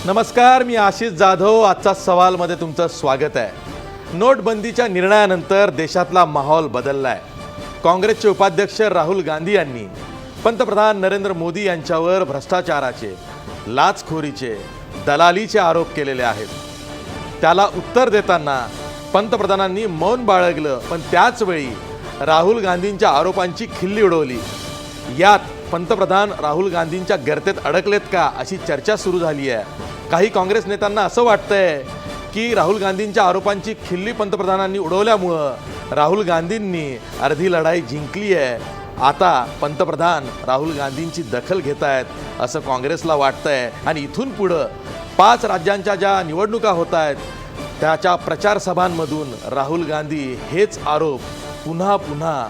नमस्कार, मी आशिष जाधव. आजचा सवालमध्ये तुमचं स्वागत आहे. नोटबंदीच्या निर्णयानंतर देशातला माहोल बदललाय. काँग्रेसचे उपाध्यक्ष राहुल गांधी यांनी पंतप्रधान नरेंद्र मोदी यांच्यावर भ्रष्टाचाराचे, लाचखोरीचे, दलालीचे आरोप केलेले आहेत. त्याला उत्तर देताना पंतप्रधानांनी मौन बाळगलं, पण त्याच वेळी राहुल गांधींच्या आरोपांची खिल्ली उडवली. यात पंतप्रधान राहुल गांधींच्या गर्तेत अडकलेत का अशी चर्चा सुरू झाली आहे. काही काँग्रेस नेत्यांना असं वाटतंय की राहुल गांधींच्या आरोपांची खिल्ली पंतप्रधानांनी उडवल्यामुळं राहुल गांधींनी अर्धी लढाई जिंकली आहे. आता पंतप्रधान राहुल गांधींची दखल घेत आहेत असं काँग्रेसला वाटतंय. आणि इथून पुढं 5 राज्यांच्या ज्या निवडणुका होत आहेत त्याच्या प्रचार सभांमधून राहुल गांधी हेच आरोप पुन्हा पुन्हा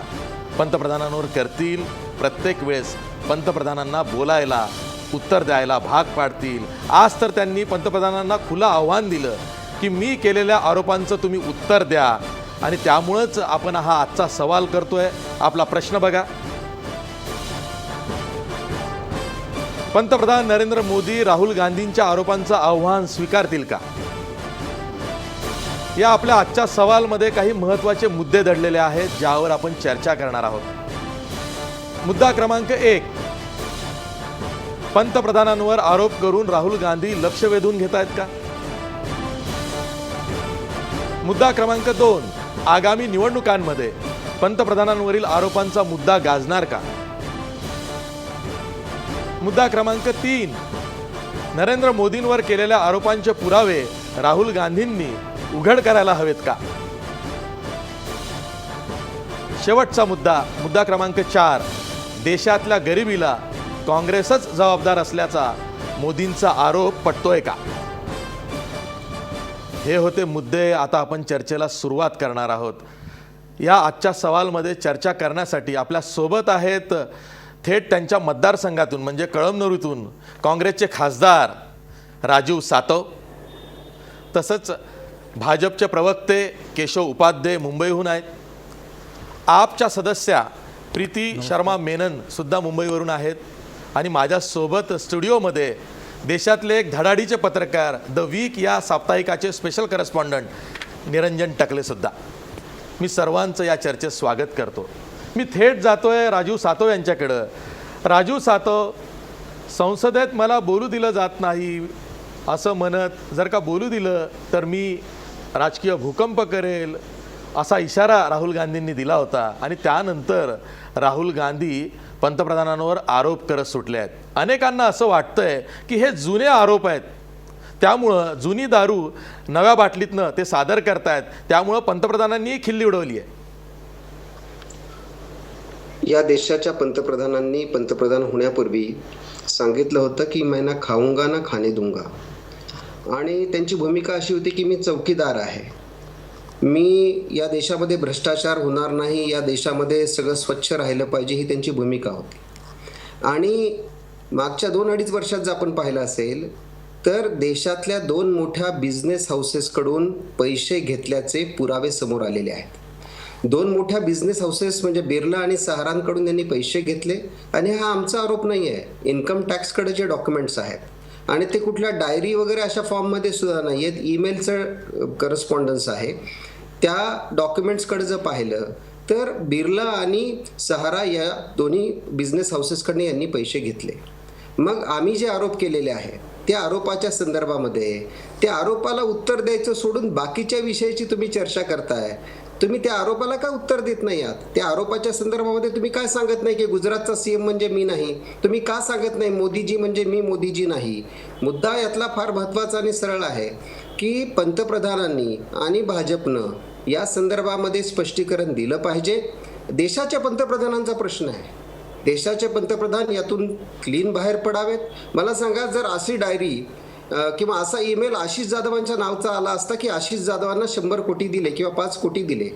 पंतप्रधानांवर करतील. प्रत्येक वेळेस पंतप्रधानांना बोलायला, उत्तर द्यायला भाग पाडतील. आज तर त्यांनी पंतप्रधानांना खुलं आव्हान दिलं की मी केलेल्या आरोपांचं तुम्ही उत्तर द्या. आणि त्यामुळंच आपण हा आजचा सवाल करतोय. आपला प्रश्न बघा, पंतप्रधान नरेंद्र मोदी राहुल गांधींच्या आरोपांचं आव्हान स्वीकारतील का? या आपल्या आजच्या सवालमध्ये काही महत्त्वाचे मुद्दे दडलेले आहेत ज्यावर आपण चर्चा करणार आहोत. मुद्दा क्रमांक 1, पंतप्रधानांवर आरोप करून राहुल गांधी लक्ष वेधून घेत आहेत का? मुद्दा क्रमांक 2, आगामी निवडणुकांमध्ये पंतप्रधानांवरील आरोपांचा मुद्दा गाजणार का? मुद्दा क्रमांक 3, नरेंद्र मोदींवर केलेल्या आरोपांचे पुरावे राहुल गांधींनी उघड करायला हवेत का? शेवटचा मुद्दा, मुद्दा क्रमांक 4, देशातल्या गरिबीला काँग्रेसच जबाबदार असल्याचा मोदींचा आरोप पटतोय का? हे होते मुद्दे. आता आपण चर्चेला सुरुवात करणार आहोत. या आजच्या सवालमध्ये चर्चा करण्यासाठी आपल्या सोबत आहेत थेट त्यांच्या मतदारसंघातून म्हणजे कळमनुरीतून काँग्रेसचे खासदार राजीव सातव, तसंच भाजपचे प्रवक्ते केशव उपाध्ये मुंबईहून आहेत. आपच्या सदस्या प्रीती शर्मा मेनन सुद्धा मुंबईवरून आहेत. आणि माझ्यासोबत स्टुडिओमध्ये देशातले एक धडाडीचे पत्रकार, द वीक या साप्ताहिकाचे स्पेशल करस्पॉन्डंट निरंजन टकले सुद्धा. मी सर्वांचं या चर्चेत स्वागत करतो. मी थेट जातोय राजीव सातव यांच्याकडं. राजीव सातव, संसदेत मला बोलू दिलं जात नाही असं म्हणत, जर का बोलू दिलं तर मी राजकीय भूकंप करेल असा इशारा राहुल गांधींनी दिला होता. आणि त्यानंतर राहुल गांधी पंतप्रधानांवर आरोप करत सुटले आहेत. अनेकांना असं वाटतंय की हे जुने आरोप आहेत, त्यामुळं जुनी दारू नव्या बाटलीतनं ते सादर करतायत, त्यामुळं पंतप्रधानांनी खिल्ली उडवली आहे. या देशाच्या पंतप्रधानांनी पंतप्रधान होण्यापूर्वी सांगितलं होतं की मैं ना खाऊंगा ना खाने दूंगा. आणि त्यांची भूमिका अशी होती की मी चौकीदार आहे, मी या देशामध्ये भ्रष्टाचार होणार नाही, या देशामध्ये सगळं स्वच्छ राहिलं पाहिजे, ही त्यांची भूमिका होती. आणि मागच्या 2-2.5 वर्षात जर आपण पाहिलं असेल तर देशातल्या 2 मोठ्या बिझनेस हाऊसेसकडून पैसे घेतल्याचे पुरावे समोर आलेले आहेत. 2 मोठ्या बिझनेस हाऊसेस म्हणजे बिर्ला आणि सहारांकडून त्यांनी पैसे घेतले. आणि हा आमचा आरोप नाही आहे, इन्कम टॅक्सकडे जे डॉक्युमेंट्स आहेत आणि ते कुठल्या डायरी वगैरे अशा फॉर्ममध्ये सुद्धा नाही आहेत, ईमेलचं करस्पॉन्डन्स आहे. त्या डॉक्युमेंट्सकडे जर पाहिलं तर बिर्ला आणि सहारा या दोन्ही बिझनेस हाऊसेसकडनं यांनी पैसे घेतले. मग आम्ही जे आरोप केलेले आहे त्या आरोपाच्या संदर्भामध्ये त्या आरोपाला उत्तर द्यायचं सोडून बाकीच्या विषयाची तुम्ही चर्चा करताय. तुम्ही त्या आरोपाला का उत्तर देत नाही आहात? त्या आरोपाच्या संदर्भामध्ये तुम्ही काय सांगत नाही की गुजरातचा सीएम म्हणजे मी नाही? तुम्ही का सांगत नाही मोदीजी म्हणजे मी मोदीजी नाही? मुद्दा यातला फार महत्त्वाचा आणि सरळ आहे की पंतप्रधानांनी आणि भाजपनं या संदर्भामध्ये स्पष्टीकरण दिलं पाहिजे. देशाच्या पंतप्रधानांचा प्रश्न आहे, देशाचे पंतप्रधान यातून क्लीन बाहेर पडावेत. मला सांगा, जर अशी डायरी किंवा असा ईमेल आशिष जाधवांच्या नावाचा आला असता की आशिष जाधवांना 100 कोटी दिले किंवा 5 कोटी दिले,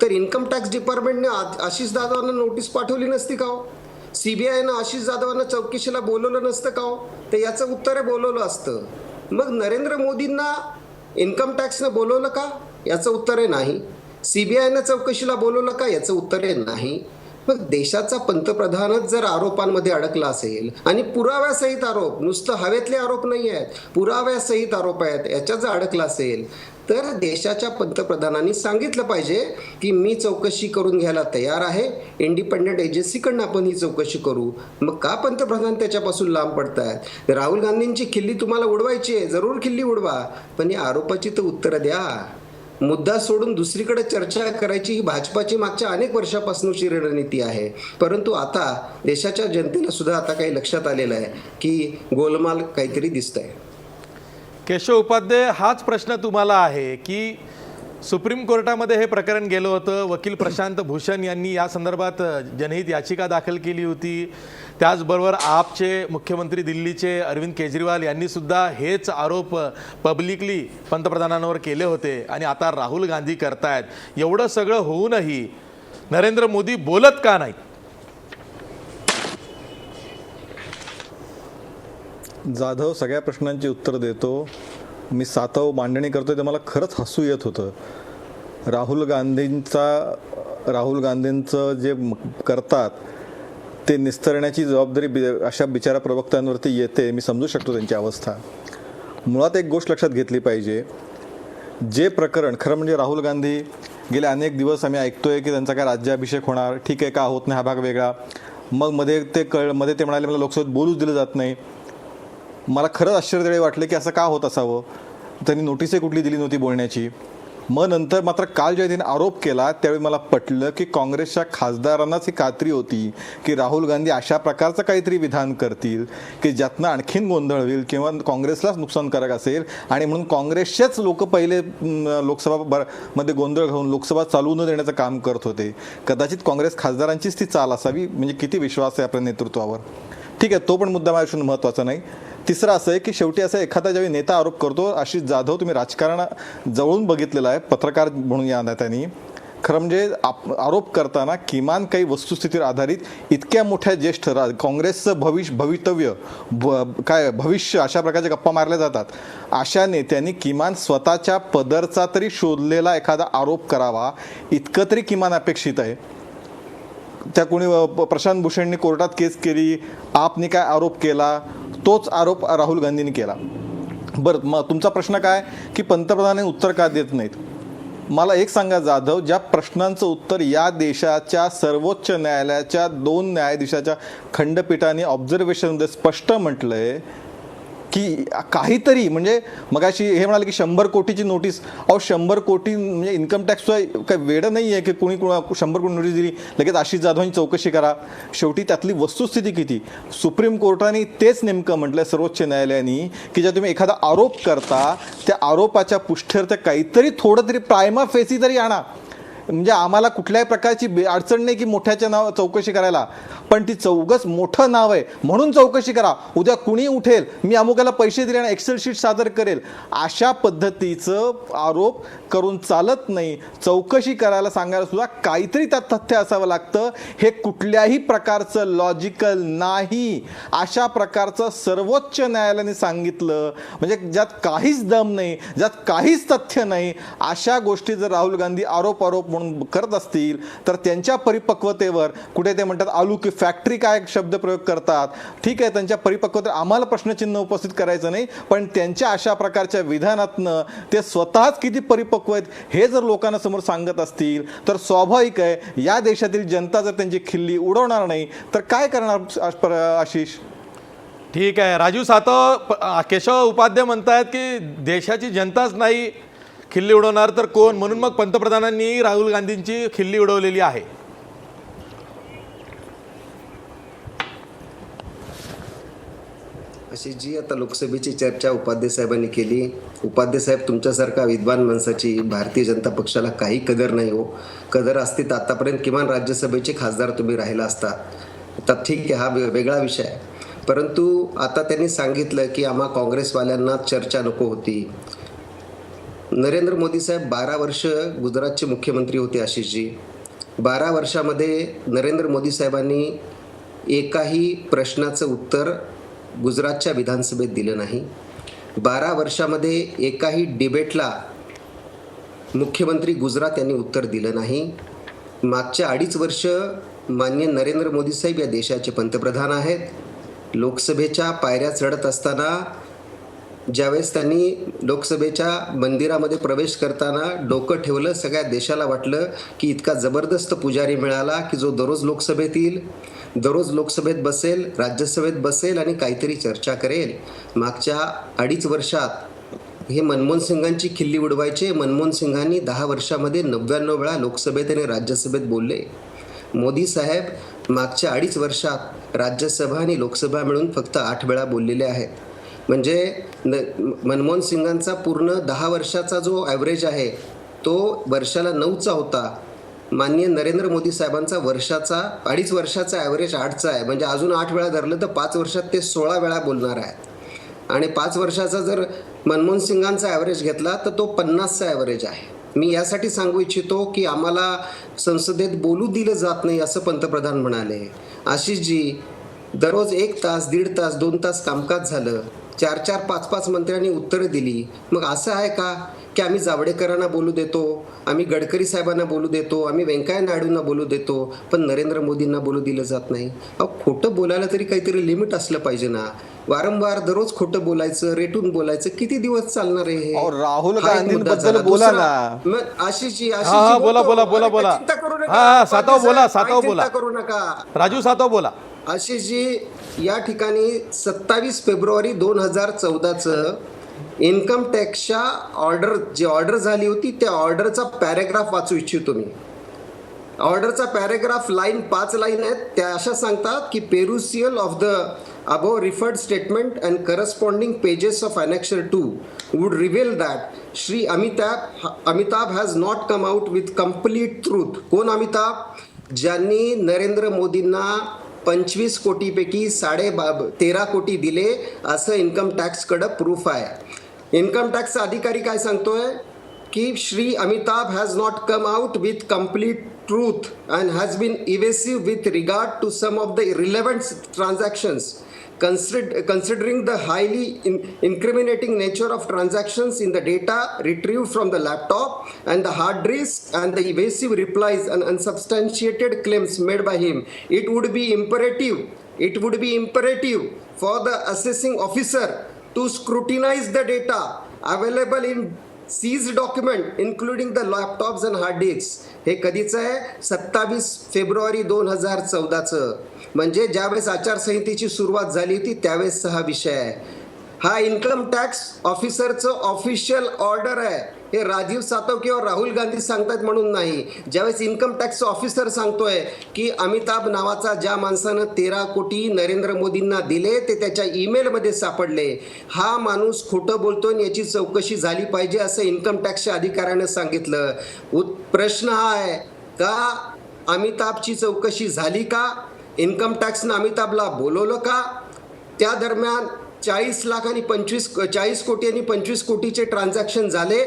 तर इन्कम टॅक्स डिपार्टमेंटने आशिष जाधवांना नोटीस पाठवली नसती का हो? CBIनं आशिष जाधवांना चौकशीला बोलवलं नसतं का हो? तर याचं उत्तर आहे बोलवलं असतं. मग नरेंद्र मोदींना इन्कम टॅक्सनं बोलवलं का? याचं उत्तर आहे नाही. CBIनं चौकशीला बोलवलं का? याचं उत्तर आहे नाही. मग देशाचा पंतप्रधानच जर आरोपांमध्ये अडकला असेल आणि पुराव्यासहित आरोप, नुसतं हवेतले आरोप नाही आहेत, पुराव्यासहित आरोप आहेत, याच्यात जर अडकला असेल तर देशाच्या पंतप्रधानांनी सांगितलं पाहिजे की मी चौकशी करून घ्यायला तयार आहे, इंडिपेंडंट एजन्सीकडनं आपण ही चौकशी करू. मग का पंतप्रधान त्याच्यापासून लांब पडतायत? राहुल गांधींची खिल्ली तुम्हाला उडवायची आहे, जरूर खिल्ली उडवा, पण या आरोपाची तर उत्तरं द्या. मुद्दा सोडून दुसरीकडे चर्चा करायची ही भाजपाची मागच्या अनेक वर्षापासूनची रणनीती आहे. परंतु आता देशाच्या जनतेला सुद्धा आता काही लक्षात आलेलं आहे की गोलमाल काहीतरी दिसतंय. केशव उपाध्ये, हाच प्रश्न तुम्हाला आहे की सुप्रीम कोर्टामध्ये हे प्रकरण गेलं होतं, वकील प्रशांत भूषण यांनी या संदर्भात जनहित याचिका दाखल केली होती. त्याचबरोबर आपचे मुख्यमंत्री दिल्लीचे अरविंद केजरीवाल यांनी सुद्धा हेच आरोप पब्लिकली पंतप्रधानांवर केले होते आणि आता राहुल गांधी करतायत. एवढं सगळं होऊनही नरेंद्र मोदी बोलत का नाही? जाधव सगळ्या प्रश्नांची उत्तर देतो. मी सातव मांडणी करतोय ते मला खरंच हसू येत होतं. राहुल गांधींचं जे करतात ते निस्तरण्याची जबाबदारी अशा बिचारा प्रवक्त्यांवरती येते. मी समजू शकतो त्यांची अवस्था. मुळात एक गोष्ट लक्षात घेतली पाहिजे, जे प्रकरण खरं म्हणजे राहुल गांधी गेले अनेक दिवस आम्ही ऐकतोय की त्यांचा काय राज्याभिषेक होणार, ठीक आहे, का होत नाही हा भाग वेगळा. मग मध्ये ते म्हणाले मला लोकसभेत बोलूच दिलं जात नाही. मला खरंच आश्चर्य वाटलं की असं का होत असावं. त्यांनी नोटीसही कुठली दिली नव्हती बोलण्याची. मग नंतर मात्र काल जेव्हा त्यांनी आरोप केला त्यावेळी मला पटलं की काँग्रेसच्या खासदारांनाच ही खात्री होती की राहुल गांधी अशा प्रकारचं काहीतरी विधान करतील की ज्यातनं आणखीन गोंधळ होईल किंवा काँग्रेसलाच नुकसानकारक असेल. आणि म्हणून काँग्रेसचेच लोक पहिले मध्ये गोंधळ घालून लोकसभा चालू न देण्याचं काम करत होते. कदाचित काँग्रेस खासदारांचीच ती चाल असावी. म्हणजे किती विश्वास आहे आपल्या नेतृत्वावर. ठीक आहे, तो पण मुद्दा माझ्या महत्त्वाचा नाही. तिसरं असं आहे की शेवटी असं एखादा ज्यावेळी नेता आरोप करतो, आशिष जाधव तुम्ही राजकारण जवळून बघितलेलं आहे, पत्रकार म्हणून या नात्याने, खरं म्हणजे आरोप करताना किमान काही वस्तुस्थितीवर आधारित इतक्या मोठ्या ज्येष्ठ काँग्रेसचं भविष्य अशा प्रकारच्या गप्पा मारल्या जातात. अशा नेत्यांनी किमान स्वतःच्या पदरचा तरी शोधलेला एखादा आरोप करावा, इतकं तरी किमान अपेक्षित आहे. त्या कोणी प्रशांत भूषणनी कोर्टात केस केली, आपने काय आरोप केला, तोच आरोप राहुल गांधींनी केला. बरं, मग तुमचा प्रश्न काय की पंतप्रधानांनी उत्तर का देत नाहीत? मला एक सांगा जाधव, ज्या प्रश्नांचं उत्तर या देशाच्या सर्वोच्च न्यायालयाच्या 2 न्यायाधीशाच्या खंडपीठाने ऑब्झर्वेशनमध्ये स्पष्ट म्हटलंय की काहीतरी म्हणजे मगाशी हे म्हणाले की 100 कोटीची नोटीस. 100 कोटी म्हणजे इन्कम टॅक्सचं काही वेडं नाही आहे की कोणी 100 कोटी नोटीस दिली लगेच आशिष जाधवांची चौकशी करा. शेवटी त्यातली वस्तुस्थिती किती. सुप्रीम कोर्टाने तेच नेमकं म्हटलं सर्वोच्च न्यायालयाने की जेव्हा तुम्ही एखादा आरोप करता त्या आरोपाच्या पुष्ठ्यर्थ काहीतरी थोडं तरी प्रायमा फेसी तरी आणा. म्हणजे आम्हाला कुठल्याही प्रकारची अडचण नाही की मोठ्याच्या नाव चौकशी करायला, पण ती चौघच मोठं नाव आहे म्हणून चौकशी करा. उद्या कुणी उठेल मी अमुकाला पैसे दिले आणि एक्सेल शीट सादर करेल, अशा पद्धतीचं आरोप करून चालत नाही. चौकशी करायला सांगायला सुद्धा काहीतरी त्यात तथ्य असावं लागतं. हे कुठल्याही प्रकारचं लॉजिकल नाही. अशा प्रकारचं सर्वोच्च न्यायालयाने सांगितलं म्हणजे ज्यात काहीच दम नाही, ज्यात काहीच तथ्य नाही. अशा गोष्टी जर राहुल गांधी आरोप म्हणून करत असतील तर त्यांच्या परिपक्वतेवर कुठे ते म्हणतात आलू की फॅक्टरी काय शब्दप्रयोग करतात. ठीक आहे, त्यांच्या परिपक्वतेवर आम्हाला प्रश्नचिन्ह उपस्थित करायचं नाही, पण त्यांच्या अशा प्रकारच्या विधानातनं ते स्वतःच किती परिपक्व आहेत हे जर लोकांना समोर सांगत असतील तर स्वाभाविक आहे या देशातील जनता जर त्यांची खिल्ली उडवणार नाही तर काय करणार आशिष? ठीक आहे राजू सातव, केशव उपाध्ये म्हणतायत की देशाची जनताच नाही खिल्ली उडवणार तर कोण, म्हणून मग पंतप्रधानांनी राहुल गांधींची खिल्ली उडवलेली आहे. अशी जी आता लोकसभेची चर्चा उपाध्ये साहेबांनी केली, उपाध्ये साहेब तुमच्यासारखा विद्वान माणसाची भारतीय जनता पक्षाला काही कदर नाही हो. कदर असती तर आतापर्यंत किमान राज्यसभेचे खासदार तुम्ही राहिला असता. आता ठीक आहे, हा वेगळा विषय आहे. परंतु आता त्यांनी सांगितलं की आम्हा काँग्रेसवाल्यांना चर्चा नको होती. नरेंद्र मोदी साहेब 12 वर्ष गुजरातचे मुख्यमंत्री होते आशिषजी. 12 वर्षामध्ये नरेंद्र मोदी साहेबांनी एकाही प्रश्नाचं उत्तर गुजरातच्या विधानसभेत दिलं नाही. 12 वर्षामध्ये एकाही डिबेटला मुख्यमंत्री गुजरात यांनी उत्तर दिलं नाही. मागच्या 2.5 वर्ष माननीय नरेंद्र मोदी साहेब या देशाचे पंतप्रधान आहेत. लोकसभेच्या पायऱ्या चढत असताना ज्यावेळेस त्यांनी लोकसभेच्या मंदिरामध्ये प्रवेश करताना डोकं ठेवलं, सगळ्या देशाला वाटलं की इतका जबरदस्त पुजारी मिळाला की जो दररोज लोकसभेत येईल, दररोज लोकसभेत बसेल, राज्यसभेत बसेल आणि काहीतरी चर्चा करेल. मागच्या 2.5 वर्षात हे मनमोहन सिंगांची खिल्ली उडवायचे. मनमोहन सिंगांनी 10 वर्षामध्ये 99 वेळा लोकसभेत आणि राज्यसभेत बोलले. मोदी साहेब मागच्या 2.5 वर्षात राज्यसभा आणि लोकसभा मिळून फक्त 8 वेळा बोललेले आहेत. म्हणजे मनमोहन सिंगांचा पूर्ण 10 वर्षाचा जो ॲव्हरेज आहे तो वर्षाला 9चा होता. माननीय नरेंद्र मोदी साहेबांचा वर्षाचा 2.5 वर्षाचा ॲव्हरेज 8चा आहे. म्हणजे अजून 8 वेळा धरलं तर 5 वर्षात ते 16 वेळा बोलणार आहेत. आणि 5 वर्षाचा जर मनमोहन सिंगांचा ॲव्हरेज घेतला तर तो 50चा ॲव्हरेज आहे. मी यासाठी सांगू इच्छितो की आम्हाला संसदेत बोलू दिलं जात नाही असं पंतप्रधान म्हणाले. आशिषजी, दररोज 1 तास, 1.5 तास, 2 तास कामकाज झालं, 4-4, 5-5 मंत्र्यांनी उत्तरं दिली. मग असं आहे का की आम्ही जावडेकरांना बोलू देतो, आम्ही गडकरी साहेबांना बोलू देतो, आम्ही व्यंकय्या नायडूंना बोलू देतो, पण नरेंद्र मोदींना बोलू दिलं जात नाही? अहो, खोटं बोलायला तरी काहीतरी लिमिट असलं पाहिजे ना. वारंवार दररोज खोटं बोलायचं, रेटून बोलायचं, किती दिवस चालणार आहे हे? राहुल हा एक मुद्दा गांधींबद्दल झाला. बोला दुसरा, ना. मग आशिषजी, हा, बोला, बोला, बोला, अरे, बोला. चिंता करू नका. हा, सातव बोला, सातव चिंता बोला. करू नका. राजू सातव बोला. आशिषजी, या ठिकाणी 27 फेब्रुवारी 2014चं इन्कम टॅक्सच्या ऑर्डर झाली होती, त्या ऑर्डरचा पॅरेग्राफ वाचू इच्छितो मी. ऑर्डरचा पॅरेग्राफ 5 लाईन आहेत. त्या अशा सांगतात की perusal of the above referred statement and corresponding pages of Annexure 2 would reveal that Shri Amitabh has not come out with complete truth. कोण अमिताभ? ज्यांनी नरेंद्र मोदींना 25 कोटीपैकी 13.5 कोटी दिले असं इन्कम टॅक्सकडं प्रूफ आहे. इन्कम टॅक्सचा अधिकारी काय सांगतोय की Shri Amitabh has not come out with complete truth and has been evasive with regard to some of the irrelevant transactions. Considering the highly incriminating nature of transactions in the data retrieved from the laptop and the hard disk and the evasive replies and unsubstantiated claims made by him, it would be imperative for the assessing officer to scrutinize the data available in seized document including the laptops and hard disks. हे कधीचं आहे? 27 February 2014चं. म्हणजे ज्यावेळेस आचारसंहितेची सुरुवात झाली होती त्यावेळेसचा हा विषय आहे. हा इन्कम टॅक्स ऑफिसरचं ऑफिशियल ऑर्डर आहे. हे राजीव सातव किंवा राहुल गांधी सांगतात म्हणून नाही. ज्यावेळेस इन्कम टॅक्स ऑफिसर सांगतोय की अमिताभ नावाचा ज्या माणसानं 13 कोटी नरेंद्र मोदींना दिले ते त्याच्या ईमेलमध्ये सापडले, हा माणूस खोटं बोलतोय आणि याची चौकशी झाली पाहिजे असं इन्कम टॅक्सच्या अधिकाऱ्यानं सांगितलं. प्रश्न हा आहे का अमिताभची चौकशी झाली का? इन्कम टॅक्सनं अमिताभला बोलवलं का? त्या दरम्यान 40 कोटी आणि 25 कोटीचे ट्रान्झॅक्शन झाले.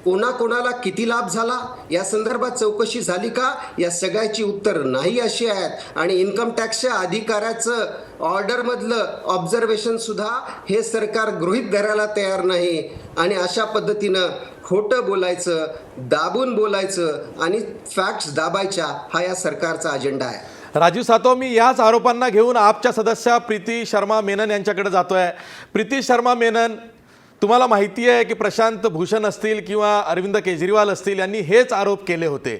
कोणाकोणाला किती लाभ झाला या संदर्भात चौकशी झाली का? या सगळ्याची उत्तर नाही अशी आहेत. आणि इन्कम टॅक्सच्या अधिकाऱ्याचं ऑर्डरमधलं ऑब्झर्वेशन सुद्धा हे सरकार गृहीत धरायला तयार नाही. आणि अशा पद्धतीनं खोटं बोलायचं, दाबून बोलायचं आणि फॅक्ट्स दाबायच्या हा या सरकारचा अजेंडा आहे. राजीव सातव, मी याच आरोपांना घेऊन आपच्या सदस्या प्रीती शर्मा मेनन यांच्याकडे जातोय. प्रीती शर्मा मेनन, तुम्हाला माहिती आहे की प्रशांत भूषण असतील किंवा अरविंद केजरीवाल असतील यांनी हेच आरोप केले होते.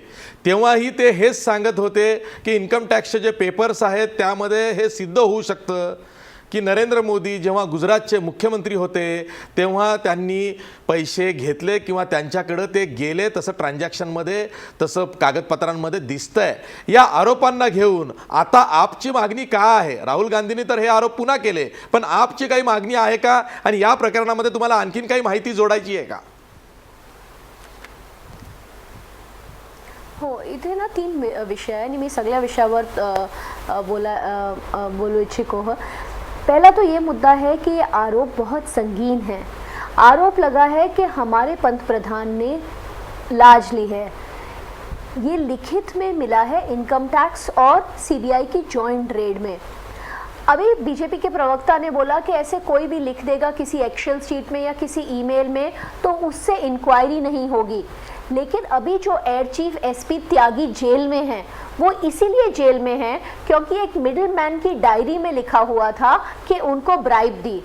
तेव्हाही ते हेच सांगत होते की इन्कम टॅक्सचे जे पेपर्स आहेत त्यामध्ये हे सिद्ध होऊ शकतं की नरेंद्र मोदी जेव्हा गुजरातचे मुख्यमंत्री होते तेव्हा त्यांनी पैसे घेतले किंवा त्यांच्याकडं ते गेले, तसं ट्रान्झॅक्शनमध्ये तसं कागदपत्रांमध्ये दिसतंय. या आरोपांना घेऊन आता आपची मागणी काय आहे? राहुल गांधींनी तर हे आरोप पुन्हा केले, पण आपची काही मागणी आहे का? आणि या प्रकरणामध्ये तुम्हाला आणखीन काही माहिती जोडायची आहे का? हो, इथे ना 3 विषय आहे आणि मी सगळ्या विषयावर बोलू इच्छुक हूँ. पहला तो ये मुद्दा है कि आरोप बहुत संगीन है. आरोप लगा है कि हमारे पंतप्रधान ने लाज ली है. ये लिखित में मिला है इनकम टैक्स और सीबीआई की जॉइंट रेड में. अभी बीजेपी के प्रवक्ता ने बोला कि ऐसे कोई भी लिख देगा किसी एक्सेल शीट में या किसी ईमेल में तो उससे इंक्वायरी नहीं होगी. लेकिन अभी जो एयर चीफ एसपी त्यागी जेल में हैं, वो इसीलिए जेल में हैं क्योंकि एक मिडिल मैन की डायरी में लिखा हुआ था कि उनको ब्राइब दी।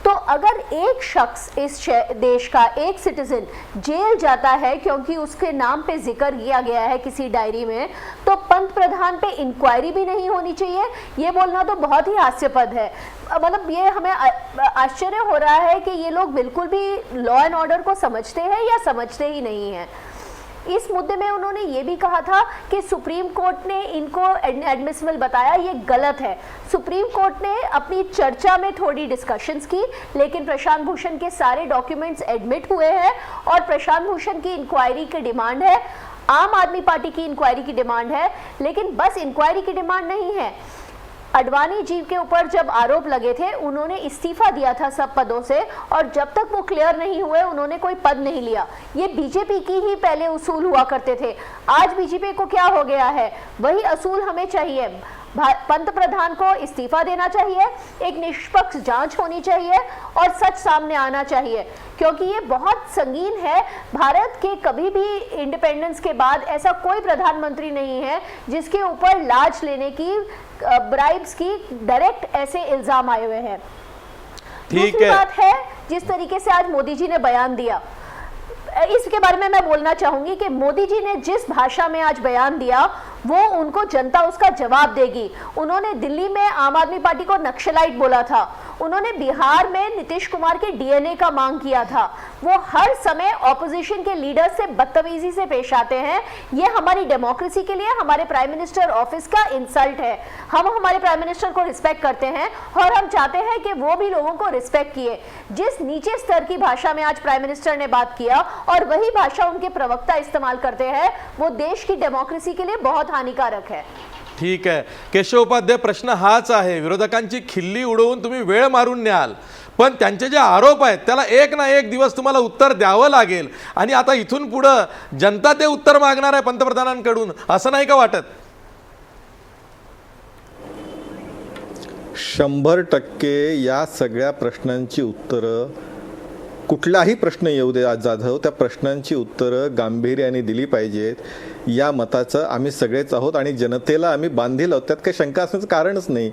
तो अगर एक शख्स इस देश का एक सिटीजन जेल जाता है क्योंकि उसके नाम पे जिक्र किया गया है किसी डायरी में, तो पंत प्रधान पे इंक्वायरी भी नहीं होनी चाहिए, ये बोलना तो बहुत ही हास्यास्पद है। मतलब ये हमें आश्चर्य हो रहा है कि ये लोग बिल्कुल भी लॉ एंड ऑर्डर को समझते हैं या समझते ही नहीं हैं। इस मुद्दे में उन्होंने ये भी कहा था कि सुप्रीम कोर्ट ने इनको एडमिसिबल बताया, ये गलत है। सुप्रीम कोर्ट ने अपनी चर्चा में थोड़ी डिस्कशंस की, लेकिन प्रशांत भूषण के सारे डॉक्यूमेंट्स एडमिट हुए हैं और प्रशांत भूषण की इंक्वायरी की डिमांड है, आम आदमी पार्टी की इंक्वायरी की डिमांड है। लेकिन बस इंक्वायरी की डिमांड नहीं है, अडवाणी जी के ऊपर जब आरोप लगे थे उन्होंने इस्तीफा दिया था सब पदों से, और जब तक वो क्लियर नहीं हुए उन्होंने कोई पद नहीं लिया। ये बीजेपी की ही पहले उसूल हुआ करते थे। आज बीजेपी को क्या हो गया है, वही असूल हमें चाहिए। पंत प्रधान को इस्तीफा देना चाहिए, एक निष्पक्ष जांच होनी चाहिए और सच सामने आना चाहिए, क्योंकि ये बहुत संगीन है। भारत के कभी भी इंडिपेंडेंस के बाद ऐसा कोई प्रधानमंत्री नहीं है जिसके ऊपर लांच लेने की, ब्राइब्स की डायरेक्ट ऐसे इल्जाम आए हुए हैं। दूसरी बात है, जिस तरीके से आज मोदी जी ने बयान दिया, इसके बारे में मैं बोलना चाहूंगी कि मोदी जी ने जिस भाषा में आज बयान दिया वो उनको जनता उसका जवाब देगी। उन्होंने दिल्ली में आम आदमी पार्टी को नक्सलाइट बोला था, उन्होंने बिहार में नीतीश कुमार के डीएनए का मांग किया था। वो हर समय ऑपोजिशन के लीडर से बदतमीजी से पेश आते हैं। ये हमारी डेमोक्रेसी के लिए हमारे प्राइम मिनिस्टर ऑफिस का इंसल्ट है। हम हमारे प्राइम मिनिस्टर को रिस्पेक्ट करते हैं और हम चाहते हैं कि वो भी लोगों को रिस्पेक्ट किए। जिस नीचे स्तर की भाषा में आज प्राइम मिनिस्टर ने बात किया और वही भाषा उनके प्रवक्ता इस्तेमाल करते हैं, वो देश की डेमोक्रेसी के लिए बहुत हानिकारक है। ठीक आहे केशव उपाध्याय, प्रश्न हाच आहे, विरोधकांची खिल्ली उडवून तुम्ही वेळ मारून न्याल, पण त्यांचे जे आरोप आहेत त्याला एक ना एक दिवस तुम्हाला उत्तर द्यावं लागेल, आणि आता इथून पुढे जनता ते उत्तर मागणार आहे पंतप्रधानांकडून, असं नाही का वाटत? 100% या सगळ्या प्रश्नांची उत्तरं, कुठलाही प्रश्न येऊ दे आज जाधव, त्या प्रश्नांची उत्तरं गांभीर्याने दिली पाहिजेत, या मताचं आम्ही सगळेच आहोत आणि जनतेला आम्ही बांधील आहोत, त्यात काही शंका असण्याचं कारणच नाही।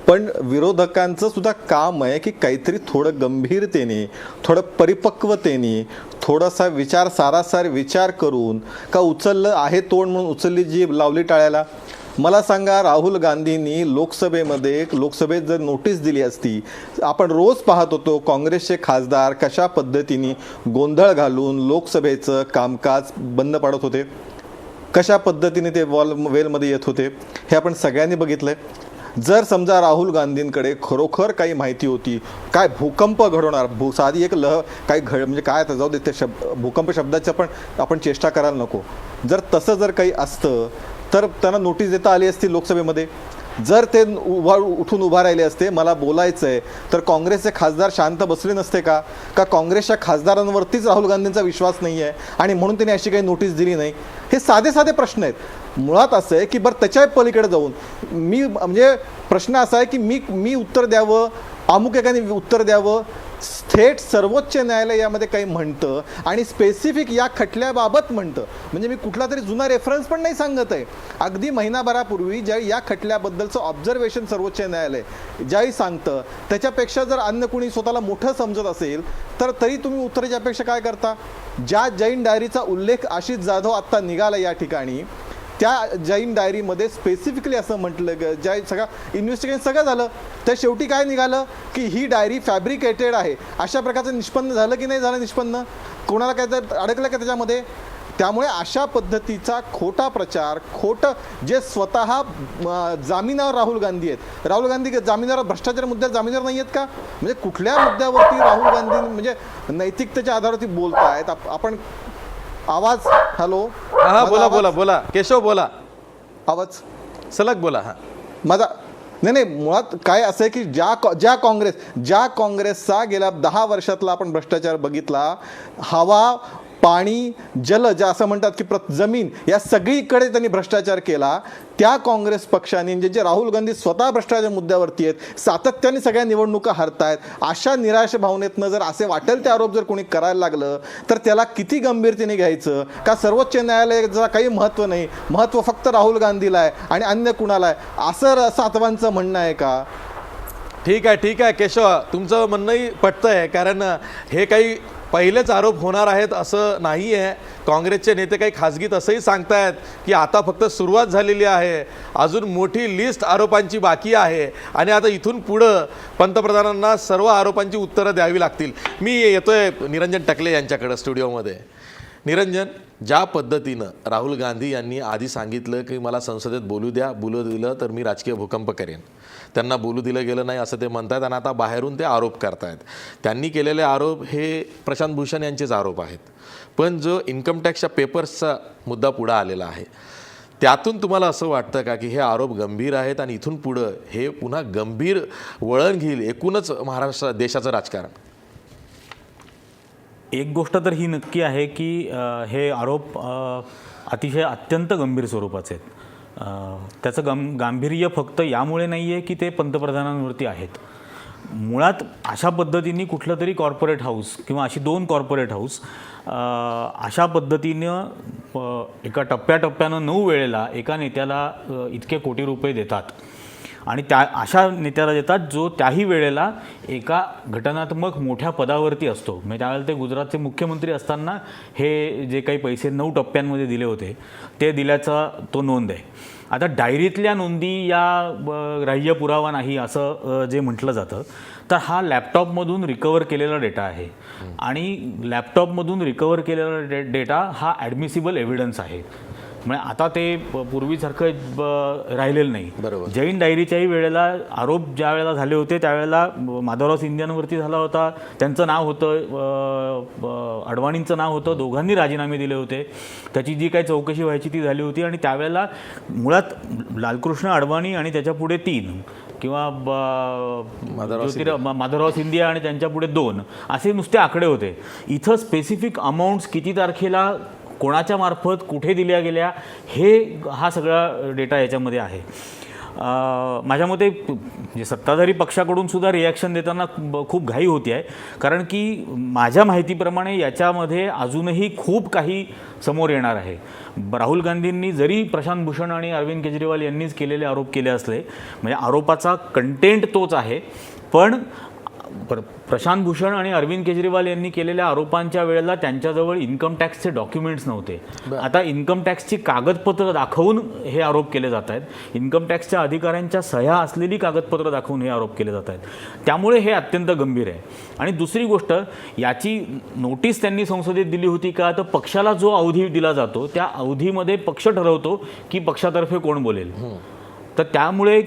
पण विरोधकांचं सुद्धा काम आहे की काहीतरी थोडं गंभीरतेने, थोडं परिपक्वतेने, थोडासा विचार, सारासार विचार करून, का उचललं आहे तोंड म्हणून उचलली जी लावली टाळ्याला। मला सांगा, राहुल गांधींनी लोकसभेत जर नोटीस दिली असती, आपण रोज पाहत होतो काँग्रेसचे खासदार कशा पद्धतीने गोंधळ घालून लोकसभेचं कामकाज बंद पाडत होते, कशा पद्धतीने ते वेलमध्ये येत होते, हे आपण सगळ्यांनी बघितलंय। जर समजा राहुल गांधींकडे खरोखर काही माहिती होती, काय भूकंप घडवणार, साधी एक म्हणजे काय आता जाऊ दे, ते भूकंप शब्दाचं पण आपण चेष्टा करायला नको, जर तसं जर काही असतं तर त्यांना नोटीस देता आली असती लोकसभेमध्ये। जर ते उठून उभा राहिले असते, मला बोलायचं आहे, तर काँग्रेसचे खासदार शांत बसले नसते का? का काँग्रेसच्या खासदारांवरतीच राहुल गांधींचा विश्वास नाही आहे आणि म्हणून त्यांनी अशी काही नोटीस दिली नाही? हे साधे साधे प्रश्न आहेत। मुळात असं आहे की बरं त्याच्या पलीकडे जाऊन म्हणजे प्रश्न असा आहे की मी उत्तर द्यावं, अमुक एकाने उत्तर द्यावं, थेट सर्वोच्च न्यायालय यामध्ये काही म्हणतं आणि स्पेसिफिक या खटल्याबाबत म्हणतं, म्हणजे मी कुठला तरी जुना रेफरन्स पण नाही सांगत आहे, अगदी महिनाभरापूर्वी ज्यावेळी या खटल्याबद्दलचं ऑब्झर्वेशन सर्वोच्च न्यायालय ज्यावेळी सांगतं, त्याच्यापेक्षा जर अन्य कुणी स्वतःला मोठं समजत असेल तर तरी तुम्ही उत्तराची अपेक्षा काय करता? ज्या जैन डायरीचा उल्लेख आशिष जाधव आत्ता निघाला या ठिकाणी, त्या जैन डायरीमध्ये स्पेसिफिकली असं म्हटलं, ज्या सगळं इन्व्हेस्टिगेशन सगळं झालं, तर शेवटी काय निघालं की ही डायरी फॅब्रिकेटेड आहे, अशा प्रकारचं निष्पन्न झालं की नाही झालं निष्पन्न? कोणाला काय तर अडकलं का त्याच्यामध्ये? त्यामुळे अशा पद्धतीचा खोटा प्रचार, खोटं जे स्वतः जामिनावर राहुल गांधी आहेत, राहुल गांधी जामिनावर भ्रष्टाचार मुद्द्यावर जामिनावर नाही आहेत का? म्हणजे कुठल्या मुद्द्यावरती राहुल गांधी म्हणजे नैतिकतेच्या आधारावरती बोलतायत? आपण आवाज, हॅलो, हा बोला बोला बोला केशव बोला, आवाज सलग बोला। हा माझा नाही, मुळात काय असं आहे की ज्या काँग्रेसचा गेल्या 10 वर्षातला आपण भ्रष्टाचार बघितला, हवा पाणी, जलज असं म्हणतात की जमीन, या सगळीकडे त्यांनी भ्रष्टाचार केला. त्या काँग्रेस पक्षाने जे राहुल गांधी स्वतः भ्रष्टाचार मुद्द्यावरती आहेत, सातत्याने सगळ्या निवडणुका हरतायत, अशा निराश भावनेतनं जर असे वाटेल ते आरोप जर कोणी करायला लागलं तर त्याला किती गंभीरतेने घ्यायचं? का सर्वोच्च न्यायालयाचं काही महत्त्व नाही, महत्त्व फक्त राहुल गांधीला आहे आणि अन्य कुणाला आहे, असं सातवांचं म्हणणं आहे का? ठीक आहे केशव, तुमचं म्हणणंही पटतंय, कारण हे काही पहिलेच आरोप होणार आहेत असं नाही आहे. काँग्रेसचे नेते काही खासगीत असंही सांगतायत की आता फक्त सुरुवात झालेली आहे, अजून मोठी लिस्ट आरोपांची बाकी आहे आणि आता इथून पुढं पंतप्रधानांना सर्व आरोपांची उत्तरं द्यावी लागतील. मी येतोय निरंजन टकले यांच्याकडं स्टुडिओमध्ये. निरंजन, ज्या पद्धतीनं राहुल गांधी यांनी आधी सांगितलं की मला संसदेत बोलू दिलं तर मी राजकीय भूकंप करेन, त्यांना बोलू दिलं गेलं नाही असं ते म्हणतात आणि आता बाहेरून ते आरोप करतायत. त्यांनी केलेले आरोप हे प्रशांत भूषण यांचेच आरोप आहेत, पण जो इन्कम टॅक्सच्या पेपर्सचा मुद्दा पुढं आलेला आहे त्यातून तुम्हाला असं वाटतं का की हे आरोप गंभीर आहेत आणि इथून पुढं हे पुन्हा गंभीर वळण घेईल एकूणच महाराष्ट्र देशाचं राजकारण? एक गोष्ट तर ही नक्की आहे की हे आरोप अतिशय अत्यंत गंभीर स्वरूपाचे आहेत. त्याचं गांभीर्य फक्त यामुळे नाही आहे की ते पंतप्रधानांवरती आहेत. मुळात अशा पद्धतीने कुठलं तरी कॉर्पोरेट हाऊस किंवा अशी 2 कॉर्पोरेट हाऊस अशा पद्धतीनं एका टप्प्याटप्प्यानं 9 वेळेला एका नेत्याला इतके कोटी रुपये देतात आणि अशा नेत्याला देतात जो त्याही वेळेला एका घटनात्मक मोठ्या पदावरती असतो. म्हणजे त्यावेळेला ते गुजरातचे मुख्यमंत्री असताना हे जे काही पैसे 9 टप्प्यांमध्ये दिले होते ते दिल्याचा तो नोंद आहे. आता डायरीतल्या नोंदी या ग्राह्य पुरावा नाही असं जे म्हटलं जातं, तर हा लॅपटॉपमधून रिकवर केलेला डेटा आहे आणि लॅपटॉपमधून रिकवर केलेला डेटा हा ॲडमिसिबल एव्हिडन्स आहे. म्हणजे आता ते पूर्वीसारखं राहिलेलं नाही. बरोबर. जैन डायरीच्याही वेळेला आरोप ज्या वेळेला झाले होते त्यावेळेला माधवराव सिंधियांवरती झाला होता, त्यांचं नाव होतं, अडवाणींचं नाव होतं, दोघांनी राजीनामे दिले होते, त्याची जी काही चौकशी व्हायची ती झाली होती आणि त्यावेळेला मुळात लालकृष्ण अडवाणी आणि त्याच्यापुढे 3 किंवा माधवराव सिंधिया आणि त्यांच्यापुढे 2 असे नुसते आकडे होते. इथं स्पेसिफिक अमाऊंट्स किती तारखेला कोणाच्या मार्फत कुठे दिल्या गेल्या हा सगळा डेटा याच्यामध्ये आहे. माझ्या मते म्हणजे सत्ताधारी पक्षाकडून सुद्धा रिॲक्शन देताना खूप घाई होती आहे, कारण की माझ्या माहितीप्रमाणे याच्यामध्ये अजूनही खूप काही समोर येणार आहे. राहुल गांधींनी जरी प्रशांत भूषण आणि अरविंद केजरीवाल यांनीच केलेले आरोप केले असले, म्हणजे आरोपाचा कंटेंट तोच आहे, पण प्रशांत भूषण आणि अरविंद केजरीवाल यांनी केलेल्या आरोपांच्या वेळेला त्यांच्याजवळ इन्कम टॅक्सचे डॉक्युमेंट्स नव्हते. आता इन्कम टॅक्सची कागदपत्र दाखवून हे आरोप केले जात आहेत, इन्कम टॅक्सच्या अधिकाऱ्यांच्या सह्या असलेली कागदपत्र दाखवून हे आरोप केले जात आहेत. त्यामुळे हे अत्यंत गंभीर आहे. आणि दुसरी गोष्ट, याची नोटीस त्यांनी संसदेत दिली होती का? तर पक्षाला जो अवधी दिला जातो त्या अवधीमध्ये पक्ष ठरवतो की पक्षातर्फे कोण बोलेल. तर त्यामुळे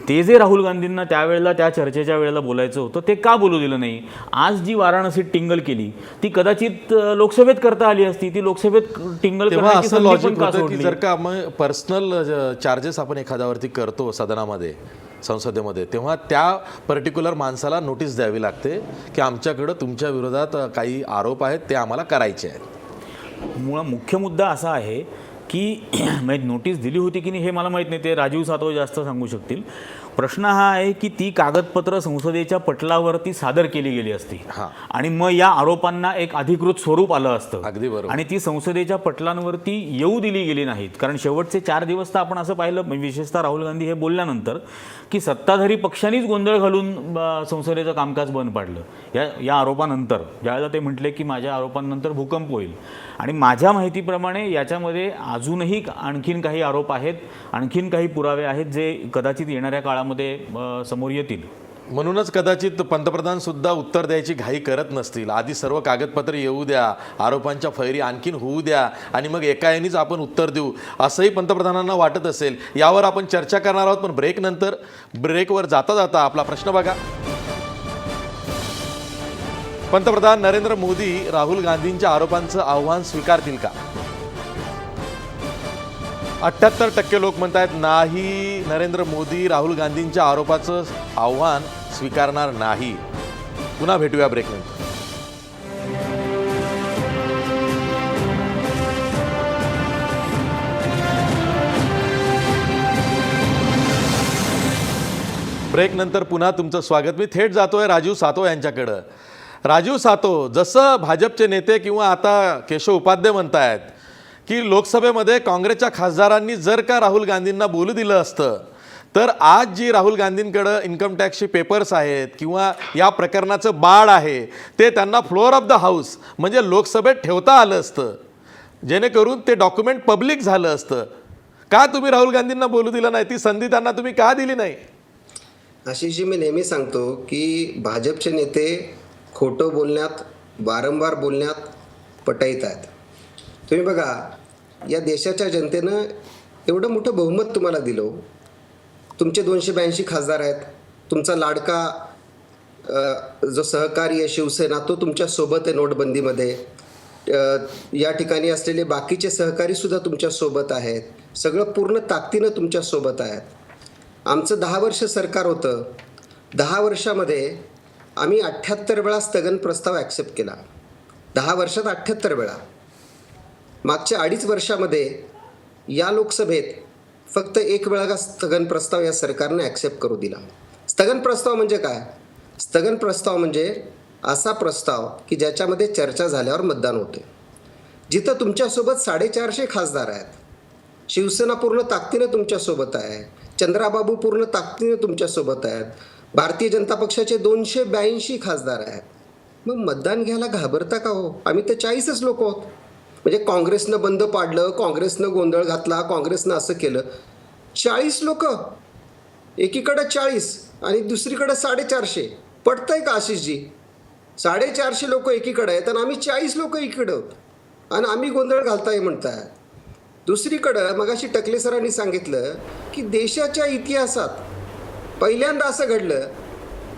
ते जे राहुल गांधींना त्यावेळेला त्या चर्चेच्या वेळेला बोलायचं होतं ते का बोलू दिलं नाही? आज जी वाराणसीत टिंगल केली ती कदाचित लोकसभेत करता आली असती. ती लोकसभेत टिंगल करण्याची असं लॉजिक का होतं की सोडली? जर का मग पर्सनल चार्जेस आपण एखाद्यावरती करतो सदनामध्ये, संसदेमध्ये, तेव्हा त्या पर्टिक्युलर माणसाला नोटीस द्यावी लागते की आमच्याकडं तुमच्या विरोधात काही आरोप आहेत ते आम्हाला करायचे आहेत. मुख्य मुद्दा असा आहे की म्हणजे नोटीस दिली होती की नाही हे मला माहीत नाही, ते राजीव सातव जास्त सांगू शकतील. प्रश्न हा आहे की ती कागदपत्र संसदेच्या पटलावरती सादर केली गेली असती आणि मग या आरोपांना एक अधिकृत स्वरूप आलं असतं. अगदी बरोबर. आणि ती संसदेच्या पटलांवरती येऊ दिली गेली नाहीत, कारण शेवटचे 4 दिवस तर आपण असं पाहिलं, विशेषतः राहुल गांधी हे बोलल्यानंतर, की सत्ताधारी पक्षांनीच गोंधळ घालून संसदेचं कामकाज बंद पाडलं या आरोपानंतर. ज्यावेळेला ते म्हटले की माझ्या आरोपांनंतर भूकंप होईल. आणि माझ्या माहितीप्रमाणे याच्यामध्ये अजूनही आणखीन काही आरोप आहेत, आणखीन काही पुरावे आहेत जे कदाचित येणाऱ्या काळामध्ये समोर येतील. म्हणूनच कदाचित पंतप्रधान सुद्धा उत्तर द्यायची घाई करत नसतील. आधी सर्व कागदपत्र येऊ द्या, आरोपांच्या फैरी आणखीन होऊ द्या आणि मग एकाएकीच आपण उत्तर देऊ, असंही पंतप्रधानांना वाटत असेल. यावर आपण चर्चा करणार आहोत, पण ब्रेकवर जाता जाता आपला प्रश्न बघा. पंतप्रधान नरेंद्र मोदी राहुल गांधींच्या आरोपांचं आव्हान स्वीकारतील का? 78% लोक म्हणतात नाही, नरेंद्र मोदी राहुल गांधींच्या आरोपाचं आव्हान स्वीकारणार नाही. पुन्हा भेटूया ब्रेकनंतर. ब्रेकनंतर पुन्हा तुमचं स्वागत. मी थेट जातोय राजीव सातव यांच्याकडं. राजीव सातव, जसं भाजपचे नेते किंवा आता केशव उपाध्ये म्हणतायत की लोकसभेमध्ये काँग्रेसच्या खासदारांनी जर का राहुल गांधींना बोलू दिलं असतं तर आज जी राहुल गांधींकडं इन्कम टॅक्सची पेपर्स आहेत किंवा या प्रकरणाचं बाळ आहे ते त्यांना फ्लोअर ऑफ द हाऊस म्हणजे लोकसभेत ठेवता आलं असतं, जेणेकरून ते डॉक्युमेंट पब्लिक झालं असतं. का तुम्ही राहुल गांधींना बोलू दिलं नाही? ती संधी त्यांना तुम्ही का दिली नाही? आशिषजी, मी नेहमी सांगतो की भाजपचे नेते खोटं बोलण्यात, वारंवार बोलण्यात पटाईत आहेत. तुम्ही बघा, या देशाच्या जनतेनं एवढं मोठं बहुमत तुम्हाला दिलं. तुमचे 282 खासदार आहेत. तुमचा लाडका जो सहकारी आहे शिवसेना, तो तुमच्यासोबत आहे नोटबंदीमध्ये. या ठिकाणी असलेले बाकीचे सहकारीसुद्धा तुमच्यासोबत आहेत. सगळं पूर्ण ताकदीनं तुमच्यासोबत आहेत. आमचं 10 वर्ष सरकार होतं. 10 वर्षामध्ये आम्ही 78 वेळा स्थगन प्रस्ताव ॲक्सेप्ट केला. 10 वर्षात 78 वेळा. मागच्या 2.5 वर्षामध्ये या लोकसभेत फक्त 1 वेळा स्थगन प्रस्ताव या सरकारने ॲक्सेप्ट करू दिला. स्थगन प्रस्ताव म्हणजे काय? स्थगन प्रस्ताव म्हणजे असा प्रस्ताव की ज्याच्यामध्ये चर्चा झाल्यावर मतदान होते. जिथं तुमच्यासोबत 450 खासदार आहेत, शिवसेना पूर्ण ताकदीनं तुमच्यासोबत आहे, चंद्राबाबू पूर्ण ताकदीनं तुमच्यासोबत आहेत, भारतीय जनता पक्षाचे 282 खासदार आहेत. मग मतदान घ्यायला घाबरता का हो? आम्ही तर 40च लोक आहोत. म्हणजे काँग्रेसनं बंद पाडलं, काँग्रेसनं गोंधळ घातला, काँग्रेसनं असं केलं. 40 लोक, एकीकडं 40 आणि दुसरीकडं 450. पटतंय का आशिषजी? 450 लोक एकीकडे आहेत आणि आम्ही 40 लोक एकीकडे आहोत आणि आम्ही गोंधळ घालताय म्हणताय. दुसरीकडं मगाशी टकले सरांनी सांगितलं की देशाच्या इतिहासात पहिल्यांदा असं घडलं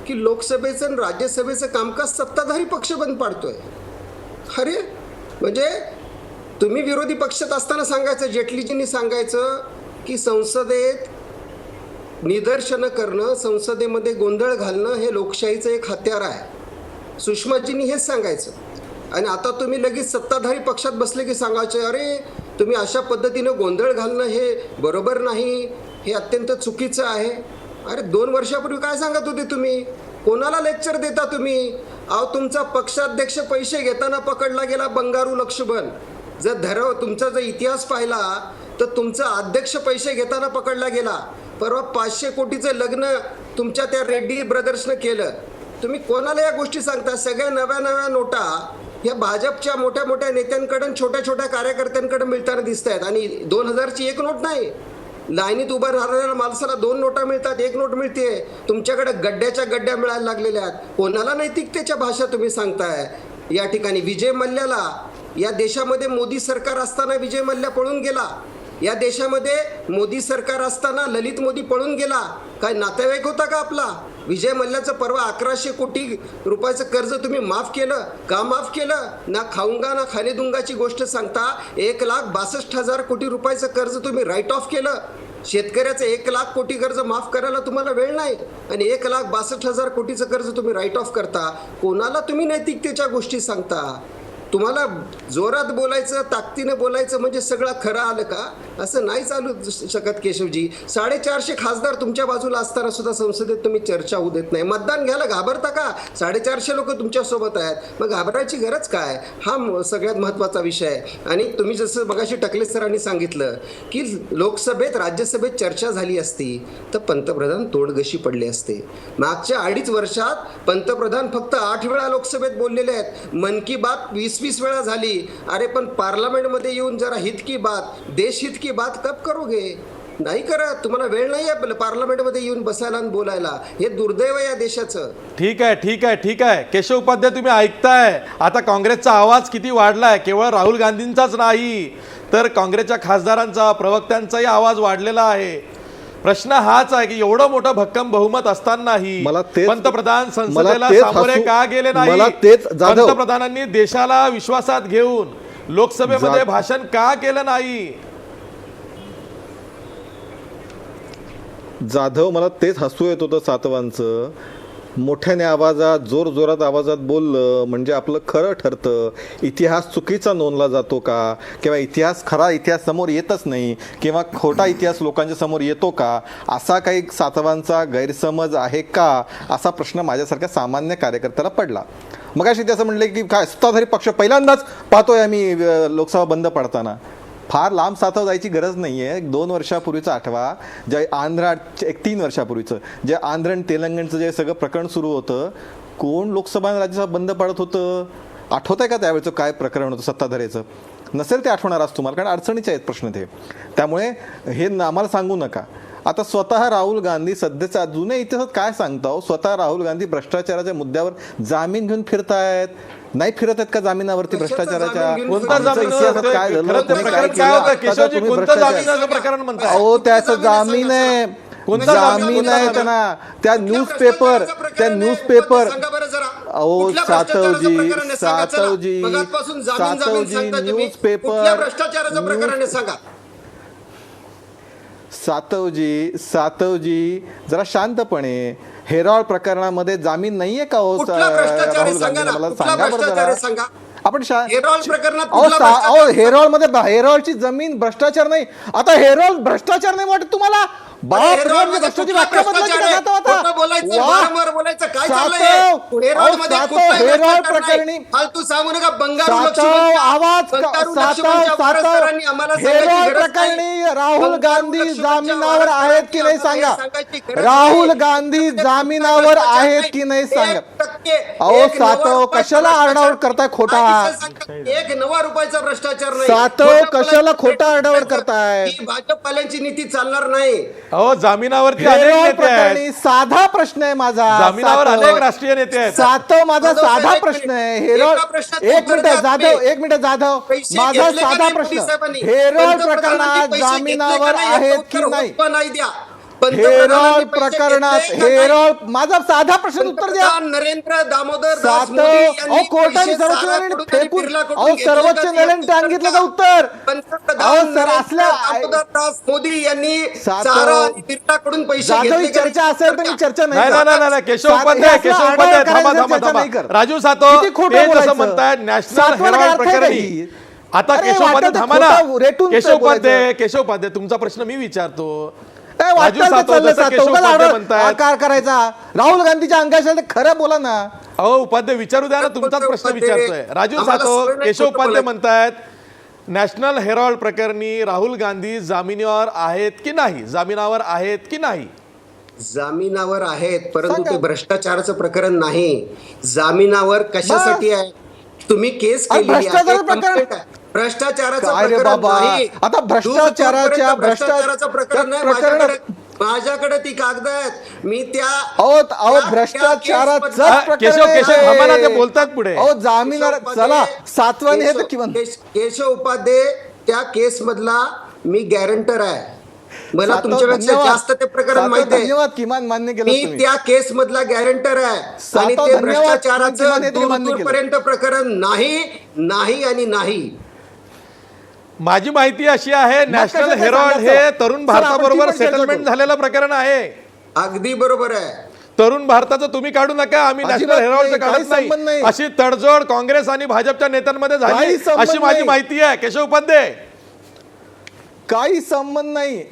की लोकसभेचं आणि राज्यसभेचं कामकाज सत्ताधारी पक्ष बंद पाडतोय. अरे म्हणजे तुम्ही विरोधी पक्षात असताना सांगायचं, जेटलीजींनी सांगायचं की संसदेत निदर्शनं करणं, संसदेमध्ये गोंधळ घालणं हे लोकशाहीचं एक हत्यार आहे. सुषमाजींनी हेच सांगायचं. आणि आता तुम्ही लगेच सत्ताधारी पक्षात बसले की सांगायचे अरे तुम्ही अशा पद्धतीनं गोंधळ घालणं हे बरोबर नाही, हे अत्यंत चुकीचं आहे. अरे 2 वर्षापूर्वी काय सांगत होते तुम्ही? कोणाला लेक्चर देता तुम्ही? अहो, तुमचा पक्षाध्यक्ष पैसे घेताना पकडला गेला बंगारू लक्ष्मण. जर तुमचा जर इतिहास पाहिला तर तुमचा अध्यक्ष पैसे घेताना पकडला गेला. परवा 500 कोटीचं लग्न तुमच्या त्या रेड्डी ब्रदर्सनं केलं. तुम्ही कोणाला या गोष्टी सांगता? सगळ्या नव्या नोटा या भाजपच्या मोठ्या मोठ्या नेत्यांकडून छोट्या छोट्या कार्यकर्त्यांकडे मिळताना दिसत आहेत. आणि 2000ची एक नोट नाही, लाईनीत उभं राहणाऱ्या माणसाला 2 नोटा मिळतात, 1 नोट मिळते. तुमच्याकडे गड्ड्याच्या गड्ड्या मिळायला लागलेल्या आहेत. कोणाला नैतिकतेच्या भाषा तुम्ही सांगताय? या ठिकाणी विजय मल्ल्याला, या देशामध्ये मोदी सरकार असताना विजय मल्ल्या पळून गेला. या देशामध्ये मोदी सरकार असताना ललित मोदी पळून गेला. काय नातेवाईक होता का आपला? विजय मल्ल्याचं परवा 1100 कोटी रुपयाचं कर्ज तुम्ही माफ केलं का? माफ केलं ना. खाऊंगा ना खाने दूंगाची गोष्ट सांगता 1,62,000 कोटी रुपयाचं कर्ज तुम्ही राईट ऑफ केलं. शेतकऱ्याचं 1 लाख कोटी कर्ज माफ करायला तुम्हाला वेळ नाही आणि 1,62,000 कोटीचं कर्ज तुम्ही राईट ऑफ करता. कोणाला तुम्ही नैतिकतेच्या गोष्टी सांगता? तुम्हाला जोरात बोलायचं, ताकदीनं बोलायचं म्हणजे सगळं खरं आलं का? असं नाही चालू शकत केशवजी. 450 खासदार तुमच्या बाजूला असताना सुद्धा संसदेत तुम्ही चर्चा होऊ देत नाही. मतदान घ्यायला घाबरता का? 450 लोक तुमच्यासोबत आहेत, मग घाबरायची गरज काय? हा सगळ्यात महत्त्वाचा विषय आहे. आणि तुम्ही जसं मगाशी टकले सरांनी सांगितलं की लोकसभेत राज्यसभेत चर्चा झाली असती तर पंतप्रधान तोडगशी पडले असते. मागच्या 2.5 वर्षात पंतप्रधान फक्त 8 वेळा लोकसभेत बोललेले आहेत. मन की बात 20 वेळा झाली. अरे पण पार्लमेंटमध्ये येऊन जरा हित की बात, देश हित की बात कब करोगे? नाही करत. तुम्हाला वेळ नाही आहे पार्लमेंटमध्ये येऊन बसायला आणि बोलायला. हे दुर्दैव आहे या देशाचं. ठीक आहे. केशव उपाध्याय, तुम्ही ऐकताय आता काँग्रेसचा आवाज किती वाढलाय. केवळ राहुल गांधींचाच नाही तर काँग्रेसच्या खासदारांचा, प्रवक्त्यांचाही आवाज वाढलेला आहे. प्रश्न हाच आहे की एवढं मोठं भक्कम बहुमत असतानाही पंतप्रधान संसदेला सामोरे का गेले नाही? पंतप्रधानांनी देशाला विश्वासात घेऊन लोकसभेमध्ये भाषण का केलं नाही? जाधव, मला तेच हसू येत होतं सातवांचं मोठ्याने आवाजात जोरजोरात आवाजात बोललं म्हणजे आपलं खरं ठरतं, इतिहास चुकीचा नोंदला जातो का, किंवा खरा इतिहास समोर येतच नाही, किंवा खोटा इतिहास लोकांच्या समोर येतो का, असा काही सातवांचा गैरसमज आहे का, असा प्रश्न माझ्यासारख्या सामान्य कार्यकर्त्याला पडला. मगाशी त्याचं म्हणलं की काय सत्ताधारी पक्ष पहिल्यांदाच पाहतोय आम्ही लोकसभा बंद पडताना. फार लांब साताव जायची गरज नाही आहे. 2 वर्षापूर्वीचं आठवा, जे आंध्र 3 वर्षापूर्वीचं जे आंध्र आणि तेलंगणचं जे सगळं प्रकरण सुरू होतं, कोण लोकसभा आणि राज्यसभा बंद पडत होतं आठवत आहे का? त्यावेळेचं काय प्रकरण होतं सत्ताधाऱ्याचं? नसेल ते आठवणार आज तुम्हाला, कारण अडचणीचे आहेत प्रश्न ते. त्यामुळे हे आम्हाला सांगू नका. आता स्वतः राहुल गांधी सध्याच्या जुन्या इतिहासात काय सांगतो, स्वतः राहुल गांधी भ्रष्टाचाराच्या मुद्द्यावर जामीन घेऊन फिरतायत. नाही फिरत आहेत का जामिनावरती भ्रष्टाचाराच्या? कोणता जामीन? इतिहासात काय झालं, खरं तर त्यांनी काय प्रकरण काय होतं? केलं? केशवजी, तुम्ही कोणतं भ्रष्टाचार- जामिनाचं प्रकरण म्हणताय? अहो त्याचं जामीन आहे, कोणता जामीन आहे त्यांना. त्या न्यूजपेपर अहो सातवजी सातवजी जरा शांतपणे. हेरॉल्ड प्रकरणामध्ये जामीन नाहीये का? हो राहुल गांधी, मला सांगा बरं जरा. आपण हेरॉल्ड मध्ये हेरॉल्डची जमीन भ्रष्टाचार नाही. आता हेरॉल्ड भ्रष्टाचार नाही वाटत तुम्हाला? भ्रष्टाचाराची व्याख्या बदलायची का आता? हेरॉल्ड प्रकरणी हेरॉल्ड प्रकरणी राहुल गांधी जामिनावर आहेत की नाही सांगा. राहुल गांधी जामिनावर आहेत की नाही सांगा. अहो सातव कशाला आरडाओरड करताय खोटा? 1 नवा रुपयाचा भ्रष्टाचार नाही. सातव कशाला खोटा आरडाओरड करताय? भाजपवाल्यांची नीती चालणार नाही. अहो जामिनावरती अनेक हेरॉल्ड नेते आहेत. प्रकरणी साधा प्रश्न आहे माझा. जामिनावर सातव. अनेक राष्ट्रीय नेते आहेत. सातव माझा जाधव साधा साहेब, प्रश्न आहे. एका हेरॉल्ड प्रश्नाचं एक उत्तर मिनिट द्या जाधव, तुम्ही. एक मिनिट जाधव, पैसे माझा घेतले का साधा नाही प्रश्न. मोदी साहेबांनी? हेरॉल्ड पंतप्रधानांनी प्रकरणात पैसे घेतले का जामिनावर नाही? आहेत याचं की उत्तर नाही? हो नाही द्या. हेरॉल्ड पंतप्रधानांनी पैसे प्रकरणात घेतले का नाही? हेरॉल्ड माझा साधा प्रश्न उत्तर द्या. पंतप्रधान नरेंद्र दामोदर दास सातव मोदी यांनी अहो कोर्टाने पैसे सर्वोच्च सारा न्यायालयाने कडून आणि फेकून बिर्ला कडून अहो घेतले सर्वोच्च का? न्यायालयाने सांगितलं का उत्तर? पंतप्रधान अहो, सर, नरेंद्र असल्या- दामोदर दास मोदी यांनी सातव. सारा आणि बिर्ला कडून पैसे जाधव घेतले ही का चर्चा नाही? असेल तर मी चर्चा नाही नाही नाही करत. नाही, केशव सात- उपाध्याय, हे केशव असलं उपाध्याय, आडावड थांबा करायचं थांबा चर्चा थांबा. नाही कर. राजू सातव किती खोटं ते जसं बोलायचं? म्हणतायत नॅशनल सातवाला काय हेरॉल्ड अर्थ आहे प्रकरणी. काही? आता अरे, केशव उपाध्याय वाटतं थांबा ना. खोटं रेटून केशव उपाध्याय, बोलायचं. केशव उपाध्याय, तुमचा प्रश्न मी विचारतो. काय राजू वाटतं सातव चाललं जसं सातव? केशव उगाच उपाध्याय आडावड म्हणतायत. कार करायचा? राहुल गांधीच्या अंगाशी ते खरं बोला ना. अहो उपाध्याय विचारू द्या ना, तुमचाच प्रश्न उपाध्याय, विचारतोय. राजू आम्हाला सातव, सवय नाही केशव खोटं उपाध्याय बोलायची. म्हणतायत नॅशनल हेरॉल्ड प्रकरणी राहुल गांधी जामिनावर आहेत की नाही, जामिनावर आहेत की नाही? जामिनावर आहेत, परंतु सांगा. ते भ्रष्टाचाराचं प्रकरण नाही. जामिनावर कशासाठी आहे? तुम्ही केस अरे, केलेली आहे, भ्रष्टाचाराचं प्रकरण- complaint आहे. भ्रष्टाचाराचं काय रे प्रकरण बाबा? नाही. आता भ्रष्टाचाराच्या- भ्रष्टाचाराचं प्रकरण नाही. प्रकरण- माझ्याकडे ती कागद आहेत. मी त्या भ्रष्टाचाराचं केशव केशव थांबा ना, ते बोलतात पुढे. अहो जामीनदार चला सातवानी हे तर किंवा केशव उपाध्याय त्या केस मधला मी गॅरंटर आहे. मला सातव, तुमच्यापेक्षा धन्यवाद. जास्त ते प्रकरण सातव, माहिती आहे. धन्यवाद, किमान मान्य केलं मी तुम्ही. त्या केस मधला गॅरंटर आहे. आणि सातव, ते धन्यवाद. किमान भ्रष्टाचाराचं हे तुम्ही मान्य केलं. दूरपर्यंत प्रकरण नाही नाही आणि नाही. माझी माहिती अशी आहे, नॅशनल कशाचं हेरॉल्ड सांगायचं? हे तरुण सर, आपण भारताबरोबर ती पण चर्चा सेटलमेंट करू. झालेलं प्रकरण आहे. अगदी बरोबर आहे. तरुण भारताचं तुम्ही काढू नका, आम्ही अजिबात नॅशनल हेरॉल्डचं नाही, काही काढत संबंध नाही. नाही. अशी तडजोड काँग्रेस आणि भाजपच्या नेत्यांमध्ये झाली काही संबंध अशी माझी नाही. माहिती आहे. केशव उपाध्याय, काही संबंध नाही.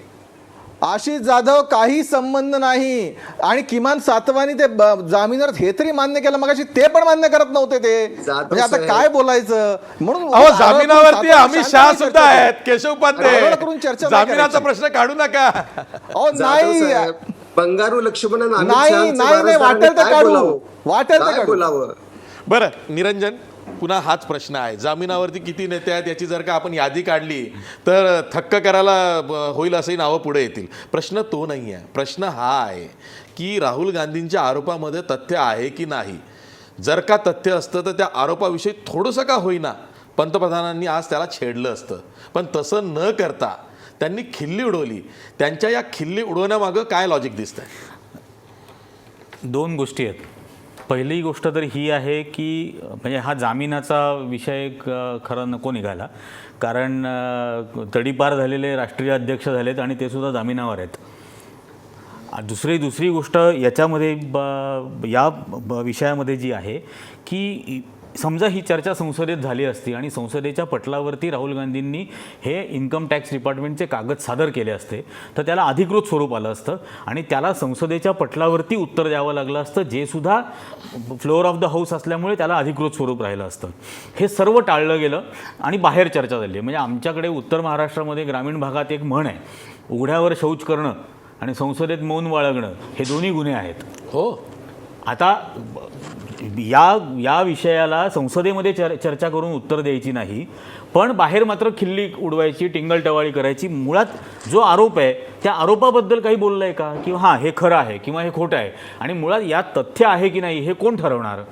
आशिष जाधव, काही संबंध नाही. आणि किमान सातवानी ते जामीनवर हे तरी मान्य केलं, मगाशी ते पण मान्य करत नव्हते ते. जाधव म्हणजे आता साहेब. काय बोलायचं? म्हणून अहो जामिनावरती सातवानी अमित शहा शांतपणे सुद्धा चर्चा आहेत. करू. केशव उपाध्याय, आरोप करून चर्चा नाही जामिनाचा करायची. प्रश्न काढू नका. अहो जाधव नाही साहेब, बंगारू लक्ष्मणन अमित नाही, शहांचे नाही, नाही, वारसदारांनी वाटेल ते काय काढू. बोलावं? वाटेल ते काय काढू. बोलावं? बरं निरंजन, पुन्हा हाच प्रश्न आहे. जामिनावरती किती नेते आहेत याची जर का आपण यादी काढली तर थक्क करायला होईल असंही नावं पुढे येतील. प्रश्न तो नाही आहे. प्रश्न हा आहे की राहुल गांधींच्या आरोपामध्ये तथ्य आहे की नाही. जर का तथ्य असतं तर त्या आरोपाविषयी थोडंसं का होईना पंतप्रधानांनी आज त्याला छेडलं असतं. पण तसं न करता त्यांनी खिल्ली उडवली. त्यांच्या या खिल्ली उडवण्यामागं काय लॉजिक दिसतंय? दोन गोष्टी आहेत. पहिली गोष्ट तर ही आहे की म्हणजे हा जामिनाचा विषय खरं नको निघाला, कारण तडीपार झालेले राष्ट्रीय अध्यक्ष झालेत आणि ते सुद्धा जामिनावर आहेत. दुसरी गोष्ट याच्यामध्ये विषयामध्ये जी आहे की समजा ही चर्चा संसदेत झाली असती आणि संसदेच्या पटलावरती राहुल गांधींनी हे इन्कम टॅक्स डिपार्टमेंटचे कागद सादर केले असते तर त्याला अधिकृत स्वरूप आलं असतं आणि त्याला संसदेच्या पटलावरती उत्तर द्यावं लागलं असतं, जे सुद्धा फ्लोअर ऑफ द हाऊस असल्यामुळे त्याला अधिकृत स्वरूप राहिलं असतं. हे सर्व टाळलं गेलं आणि बाहेर चर्चा झाली. म्हणजे आमच्याकडे उत्तर महाराष्ट्रामध्ये ग्रामीण भागात एक म्हण आहे, उघड्यावर शौच करणं आणि संसदेत मौन बाळगणं हे दोन्ही गुन्हे आहेत. हो, आता या विषयाला संसदेमध्ये चर्चा करून उत्तर द्यायची नाही, पण बाहेर मात्र खिल्ली उडवायची, टिंगलटवाळी करायची. मुळात जो आरोप आहे त्या आरोपाबद्दल काही बोललं आहे का, किंवा हां हे खरं आहे किंवा हे खोटं आहे, आणि मुळात यात तथ्य आहे की नाही हे कोण ठरवणार?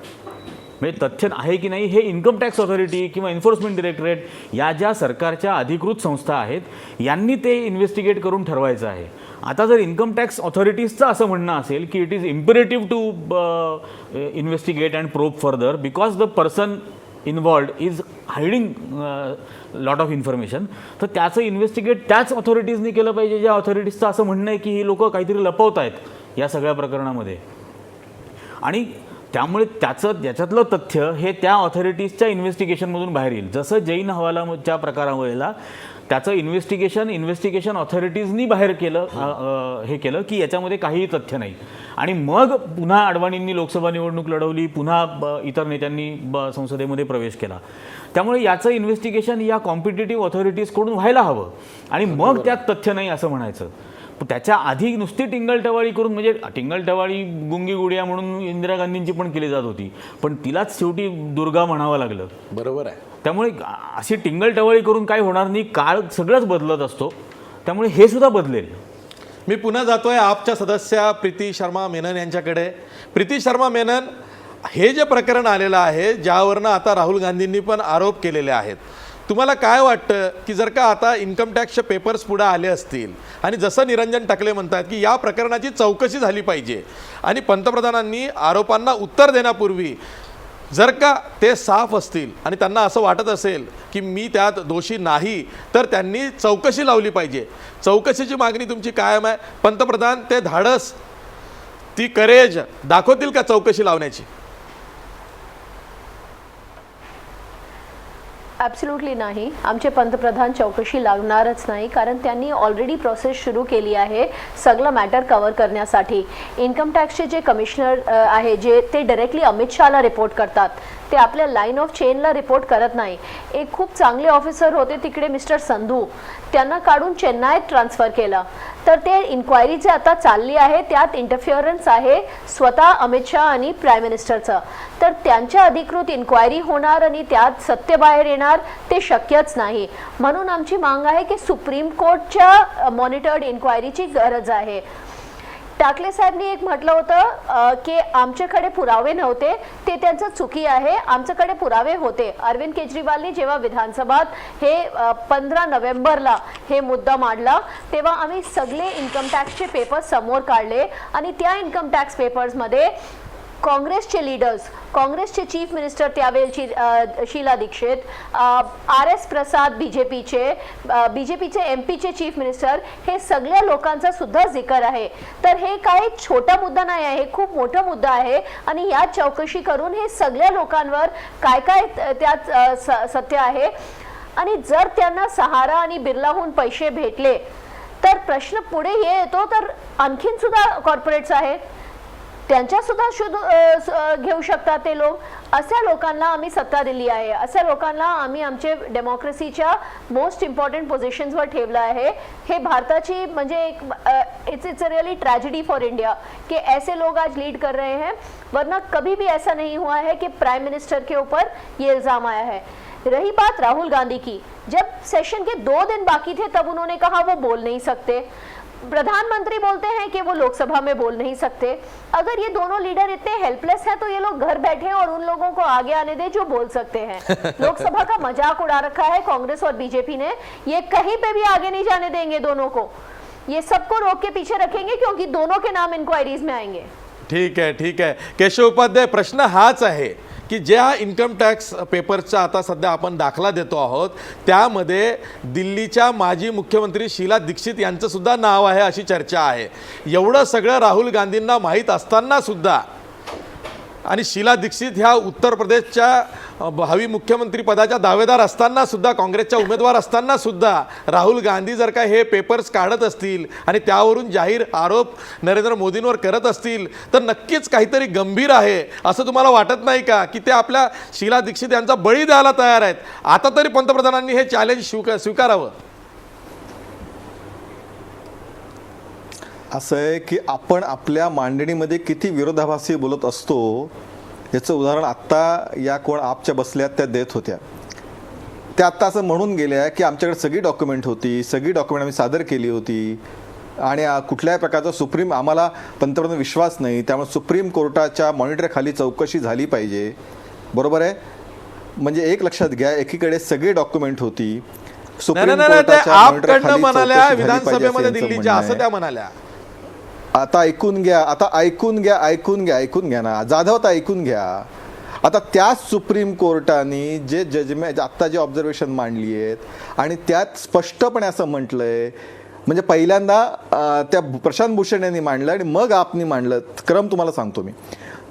म्हणजे तथ्य आहे की नाही हे इन्कम टॅक्स ऑथॉरिटी किंवा एन्फोर्समेंट डायरेक्टरेट या ज्या सरकारच्या अधिकृत संस्था आहेत यांनी ते इन्व्हेस्टिगेट करून ठरवायचं आहे. आता जर इन्कम टॅक्स ऑथॉरिटीजचं असं म्हणणं असेल की it is imperative to investigate and probe further because the person involved is hiding lot of information, तर त्याचं इन्व्हेस्टिगेट त्याच ऑथॉरिटीजनी केलं पाहिजे ज्या ऑथॉरिटीजचं असं म्हणणं आहे की ही लोकं काहीतरी लपवत आहेत या सगळ्या प्रकरणामध्ये. आणि त्यामुळे याच्यातलं तथ्य हे त्या ऑथॉरिटीजच्या इन्व्हेस्टिगेशनमधून बाहेर येईल. जसं जैन हवालाच्या प्रकारावेळेला त्याचं इन्व्हेस्टिगेशन ऑथॉरिटीजनी बाहेर केलं की याच्यामध्ये काहीही तथ्य नाही, आणि मग पुन्हा अडवाणींनी लोकसभा निवडणूक लढवली, पुन्हा इतर नेत्यांनी संसदेमध्ये प्रवेश केला. त्यामुळे याचं इन्व्हेस्टिगेशन या कॉम्पिटिटिव्ह ऑथॉरिटीजकडून व्हायला हवं आणि मग त्यात तथ्य नाही असं म्हणायचं. त्याच्या आधी नुसती टिंगलटवाळी करून, म्हणजे टिंगलटवाळी गुंगी गुडिया म्हणून इंदिरा गांधींची पण केली जात होती, पण तिलाच शेवटी दुर्गा म्हणावं लागलं. बरोबर आहे. त्यामुळे अशी टिंगलटवाळी करून काय होणार नाही, काळ सगळंच बदलत असतो, त्यामुळे हे सुद्धा बदलेल. मी पुन्हा जातोय आपच्या सदस्या प्रीती शर्मा मेनन यांच्याकडे. प्रीती शर्मा मेनन, हे जे प्रकरण आलेलं आहे ज्यावरनं आता राहुल गांधींनी पण आरोप केलेले आहेत, तुम्हाला काय वाटतं की जर का आता इन्कम टॅक्सचे पेपर्स पुढे आले असतील आणि जसं निरंजन टाकले म्हणतात की या प्रकरणाची चौकशी झाली पाहिजे आणि पंतप्रधानांनी आरोपांना उत्तर देण्यापूर्वी जर का ते साफ असतील आणि त्यांना असं वाटत असेल की मी त्यात दोषी नाही, तर त्यांनी चौकशी लावली पाहिजे. चौकशीची मागणी तुमची कायम आहे? पंतप्रधान ते धाडस, ती करेज दाखवतील का चौकशी लावण्याची? ॲब्सोल्युटली नाही. आमचे पंतप्रधान चौकशी लागणारच नाही, कारण त्यांनी ऑलरेडी प्रोसेस सुरू केली आहे सगळं मॅटर कव्हर करण्यासाठी. इन्कम टॅक्सचे जे कमिशनर आहे जे ते डायरेक्टली अमित शहाला रिपोर्ट करतात, ते आपल्या लाईन ऑफ चेनला रिपोर्ट करत नाही. एक खूप चांगले ऑफिसर होते तिकडे मिस्टर संधू, त्यांना काढून चेन्नईत ट्रान्सफर केलं. तर ते इन्क्वायरी जे आता चालली आहे त्यात इंटरफिअरन्स आहे स्वतः अमित शहा आणि प्राईम मिनिस्टरचं. तर त्यांच्या अधिकृत इन्क्वायरी होणार आणि त्यात सत्य बाहेर येणार ते शक्यच नाही. म्हणून आमची मांग आहे की सुप्रीम कोर्टच्या मॉनिटर्ड इन्क्वायरीची गरज आहे. टाकले साहेबनी एक म्हटलं होतं की आमच्याकडे पुरावे नव्हते, ते त्यांचं चुकी आहे. आमच्याकडे पुरावे होते. अरविंद केजरीवालनी जेव्हा विधानसभात हे 15 नोव्हेंबरला हे मुद्दा मांडला तेव्हा आम्ही सगळे इन्कम टॅक्सचे पेपर्स समोर काढले आणि त्या इन्कम टॅक्स पेपर्समध्ये काँग्रेसचे लीडर्स, काँग्रेसचे चीफ मिनिस्टर त्यावेळची शीला दीक्षित, RS प्रसाद बीजेपीचे MPचे चीफ मिनिस्टर, हे सगळ्या लोकांचा सुद्धा जिकर आहे. तर हे काही छोटा मुद्दा नाही आहे, हे खूप मोठा मुद्दा आहे आणि यात चौकशी करून हे सगळ्या लोकांवर काय काय त्यात सत्य आहे. आणि जर त्यांना सहारा आणि बिर्लाहून पैसे भेटले तर प्रश्न पुढे हे येतो, तर आणखीन सुद्धा कॉर्पोरेट्स आहेत, त्यांच्या सुद्धा शोध घेऊ शकतात ते लोक. अशा लोकांना आम्ही सत्ता दिली आहे, अशा लोकांना आम्ही आमचे डेमोक्रेसीच्या मोस्ट इम्पॉर्टंट पोझिशन्सवर ठेवलं आहे. हे भारताची म्हणजे एक it's a really tragedy for India कि ऐसे लोग आज लीड कर रहे हैं, वरना कभी भी ऐसा नहीं हुआ है कि प्राइम मिनिस्टर के ऊपर ये इल्ज़ाम आया है. रही बात राहुल गांधी की, जब सेशन के 2 दिन बाकी थे तब उन्होंने कहा वो बोल नहीं सकते. प्रधानमंत्री बोलते हैं कि वो लोकसभा में बोल नहीं सकते. अगर ये दोनों लीडर इतने हेल्पलेस हैं तो ये लोग घर बैठे और उन लोगों को आगे आने दे जो बोल सकते हैं. लोकसभा का मजाक उड़ा रखा है कांग्रेस और बीजेपी ने. ये कहीं पे भी आगे नहीं जाने देंगे दोनों को. ये सबको रोक के पीछे रखेंगे क्योंकि दोनों के नाम इंक्वायरीज में आएंगे. ठीक आहे. केशव उपाध्याय, प्रश्न हाच आहे की ज्या इन्कम टॅक्स पेपर्सचा आता सध्या आपण दाखला देतो आहोत त्यामध्ये दिल्लीच्या माजी मुख्यमंत्री शीला दीक्षित यांचं सुद्धा नाव आहे अशी चर्चा आहे. एवढं सगळं राहुल गांधींना माहीत असताना सुद्धा आणि शीला दीक्षित ह्या उत्तर प्रदेशच्या भावी मुख्यमंत्री पदाच्या दावेदार असताना सुद्धा, काँग्रेसच्या उमेदवार असताना सुद्धा राहुल गांधी जर का हे पेपर्स काढत असतील आणि त्यावरून जाहीर आरोप नरेंद्र मोदींवर करत असतील तर नक्कीच काहीतरी गंभीर आहे असं तुम्हाला वाटत नाही का, की ते आपल्या शीला दीक्षित यांचा बळी द्यायला तयार आहेत? आता तरी पंतप्रधानांनी हे चॅलेंज स्वीकारावं. असं आहे की आपण आपल्या मांडणीमध्ये किती विरोधाभासी बोलत असतो याचं उदाहरण आत्ता या कोण आपच्या बसल्यात त्या देत होत्या. त्या आत्ता असं म्हणून गेल्या की आमच्याकडे सगळी डॉक्युमेंट होती, सगळी डॉक्युमेंट आम्ही सादर केली होती आणि कुठल्याही प्रकारचा सुप्रीम आम्हाला पंतप्रधान विश्वास नाही, त्यामुळे सुप्रीम कोर्टाच्या मॉनिटरखाली चौकशी झाली पाहिजे. बरोबर आहे? म्हणजे एक लक्षात घ्या, एकीकडे सगळी डॉक्युमेंट होती, सुप्रीम कोर्टाच्या आपकडनं म्हणाल्या विधानसभेमध्ये दिल्लीच्या असं त्या म्हणाल्या. आता ऐकून घ्या ना जाधव, आता ऐकून घ्या. आता त्याच सुप्रीम कोर्टाने जे जजमेंट आत्ता जे ऑब्झर्वेशन मांडली आहेत आणि त्यात स्पष्टपणे असं म्हटलंय, म्हणजे पहिल्यांदा त्या प्रशांत भूषण यांनी मांडलं आणि मग आपनी मांडलं, क्रम तुम्हाला सांगतो मी.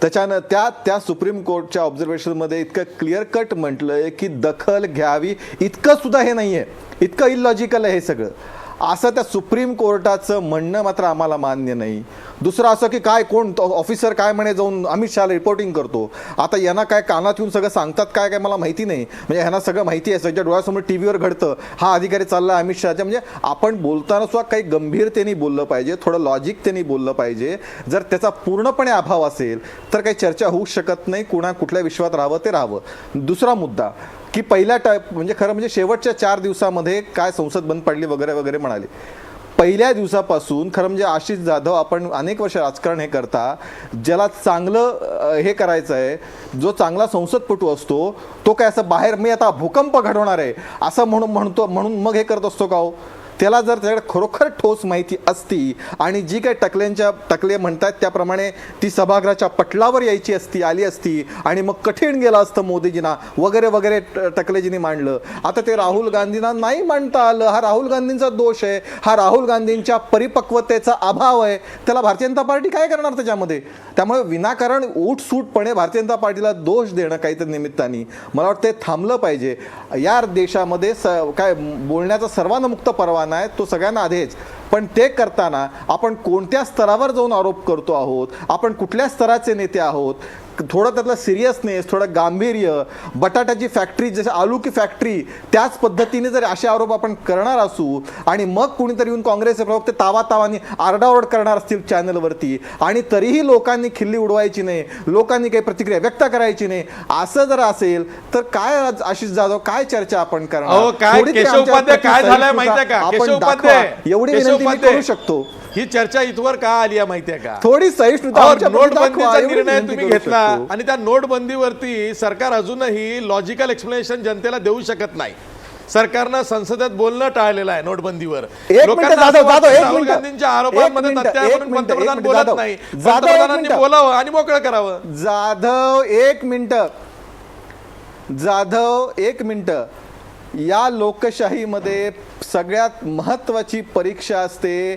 त्याच्यानं त्या सुप्रीम कोर्टच्या ऑब्झर्वेशनमध्ये इतकं क्लिअर कट म्हटलंय की दखल घ्यावी, इतकं सुद्धा हे नाही आहे, इतकं इलॉजिकल आहे हे सगळं. असं त्या सुप्रीम कोर्टाचं म्हणणं मात्र आम्हाला मान्य नाही. दुसरं असं की काय कोण ऑफिसर काय म्हणे जाऊन अमित शहाला रिपोर्टिंग करतो. आता यांना काय कानात येऊन सगळं सांगतात काय काय मला माहिती नाही, म्हणजे ह्यांना सगळं माहिती आहे, सगळ्या डोळ्यासमोर टी व्हीवर घडतं, हा अधिकारी चालला अमित शहाच्या. म्हणजे आपण बोलताना सुद्धा काही गंभीरतेने बोललं पाहिजे, थोडं लॉजिक त्यांनी बोललं पाहिजे. जर त्याचा पूर्णपणे अभाव असेल तर काही चर्चा होऊ शकत नाही, कुठल्या विश्वात राहावं ते राहावं. दुसरा मुद्दा की पहिल्या म्हणजे खरं म्हणजे शेवटच्या 4 दिवसामध्ये काय संसद बंद पडली वगैरे वगैरे म्हणाले. पहिल्या दिवसापासून खरं म्हणजे आशिष जाधव, आपण अनेक वर्ष राजकारण हे करता, ज्याला चांगलं हे करायचं आहे, जो चांगला संसदपटू असतो तो काय असं बाहेर मी आता भूकंप घडवणार आहे असं म्हणून मग हे करत असतो का हो? त्याला जर त्याच्याकडे खरोखर ठोस माहिती असती आणि जी काही टकले म्हणतात त्याप्रमाणे ती सभागृहाच्या पटलावर आली असती आणि मग कठीण गेलं असतं मोदीजींना वगैरे वगैरे टकलेजींनी मांडलं. आता ते राहुल गांधींना नाही मांडता आलं, हा राहुल गांधींचा दोष आहे, हा राहुल गांधींच्या परिपक्वतेचा अभाव आहे. त्याला भारतीय जनता पार्टी काय करणार त्याच्यामध्ये? त्यामुळे विनाकारण उठसूटपणे भारतीय जनता पार्टीला दोष देणं काहीतरी निमित्ताने मला वाटतं थांबलं पाहिजे. या देशामध्ये काय बोलण्याचा सर्वांना मुक्त परवाना आहे, तो सगळ्यांना आधीच. पण ते करताना आपण कोणत्या स्तरावर जाऊन आरोप करतो आहोत, आपण कुठल्या स्तराचे नेते आहोत, थोडं त्यातलं सिरियसनेस, थोडं गांभीर्य, बटाट्याची फॅक्टरी जसं आलू की फॅक्टरी त्याच पद्धतीने जर असे आरोप आपण करणार असू आणि मग कुणीतरी येऊन काँग्रेसचे प्रवक्ते तावातावानी आरडाओरड करणार असतील चॅनलवरती आणि तरीही लोकांनी खिल्ली उडवायची नाही, लोकांनी काही प्रतिक्रिया व्यक्त करायची नाही, असं जर असेल तर काय आशिष जाधव काय चर्चा आपण करणार? केशव उपाध्याय काय झालंय माहितीये का? केशव उपाध्याय एवढी विनंती मी करू शकतो. ही चर्चा इथवर का आली आहे माहितीये का? थोडी सहिष्णुता. नोटबंदीचा निर्णय तुम्ही घेतला आणि त्या नोटबंदीवरती सरकार अजूनही लॉजिकल एक्सप्लेनेशन जनतेला देऊ शकत नाही. सरकारनं संसदेत बोलणं टाळलेलं आहे नोटबंदीवर. राहुल गांधींच्या आरोपांमध्ये तथ्य आहे म्हणून पंतप्रधान बोलत नाही. पंतप्रधानांनी बोलावं आणि मोकळं करावं. जाधव एक मिनिट. या लोकशाहीमध्ये सगळ्यात महत्वाची परीक्षा असते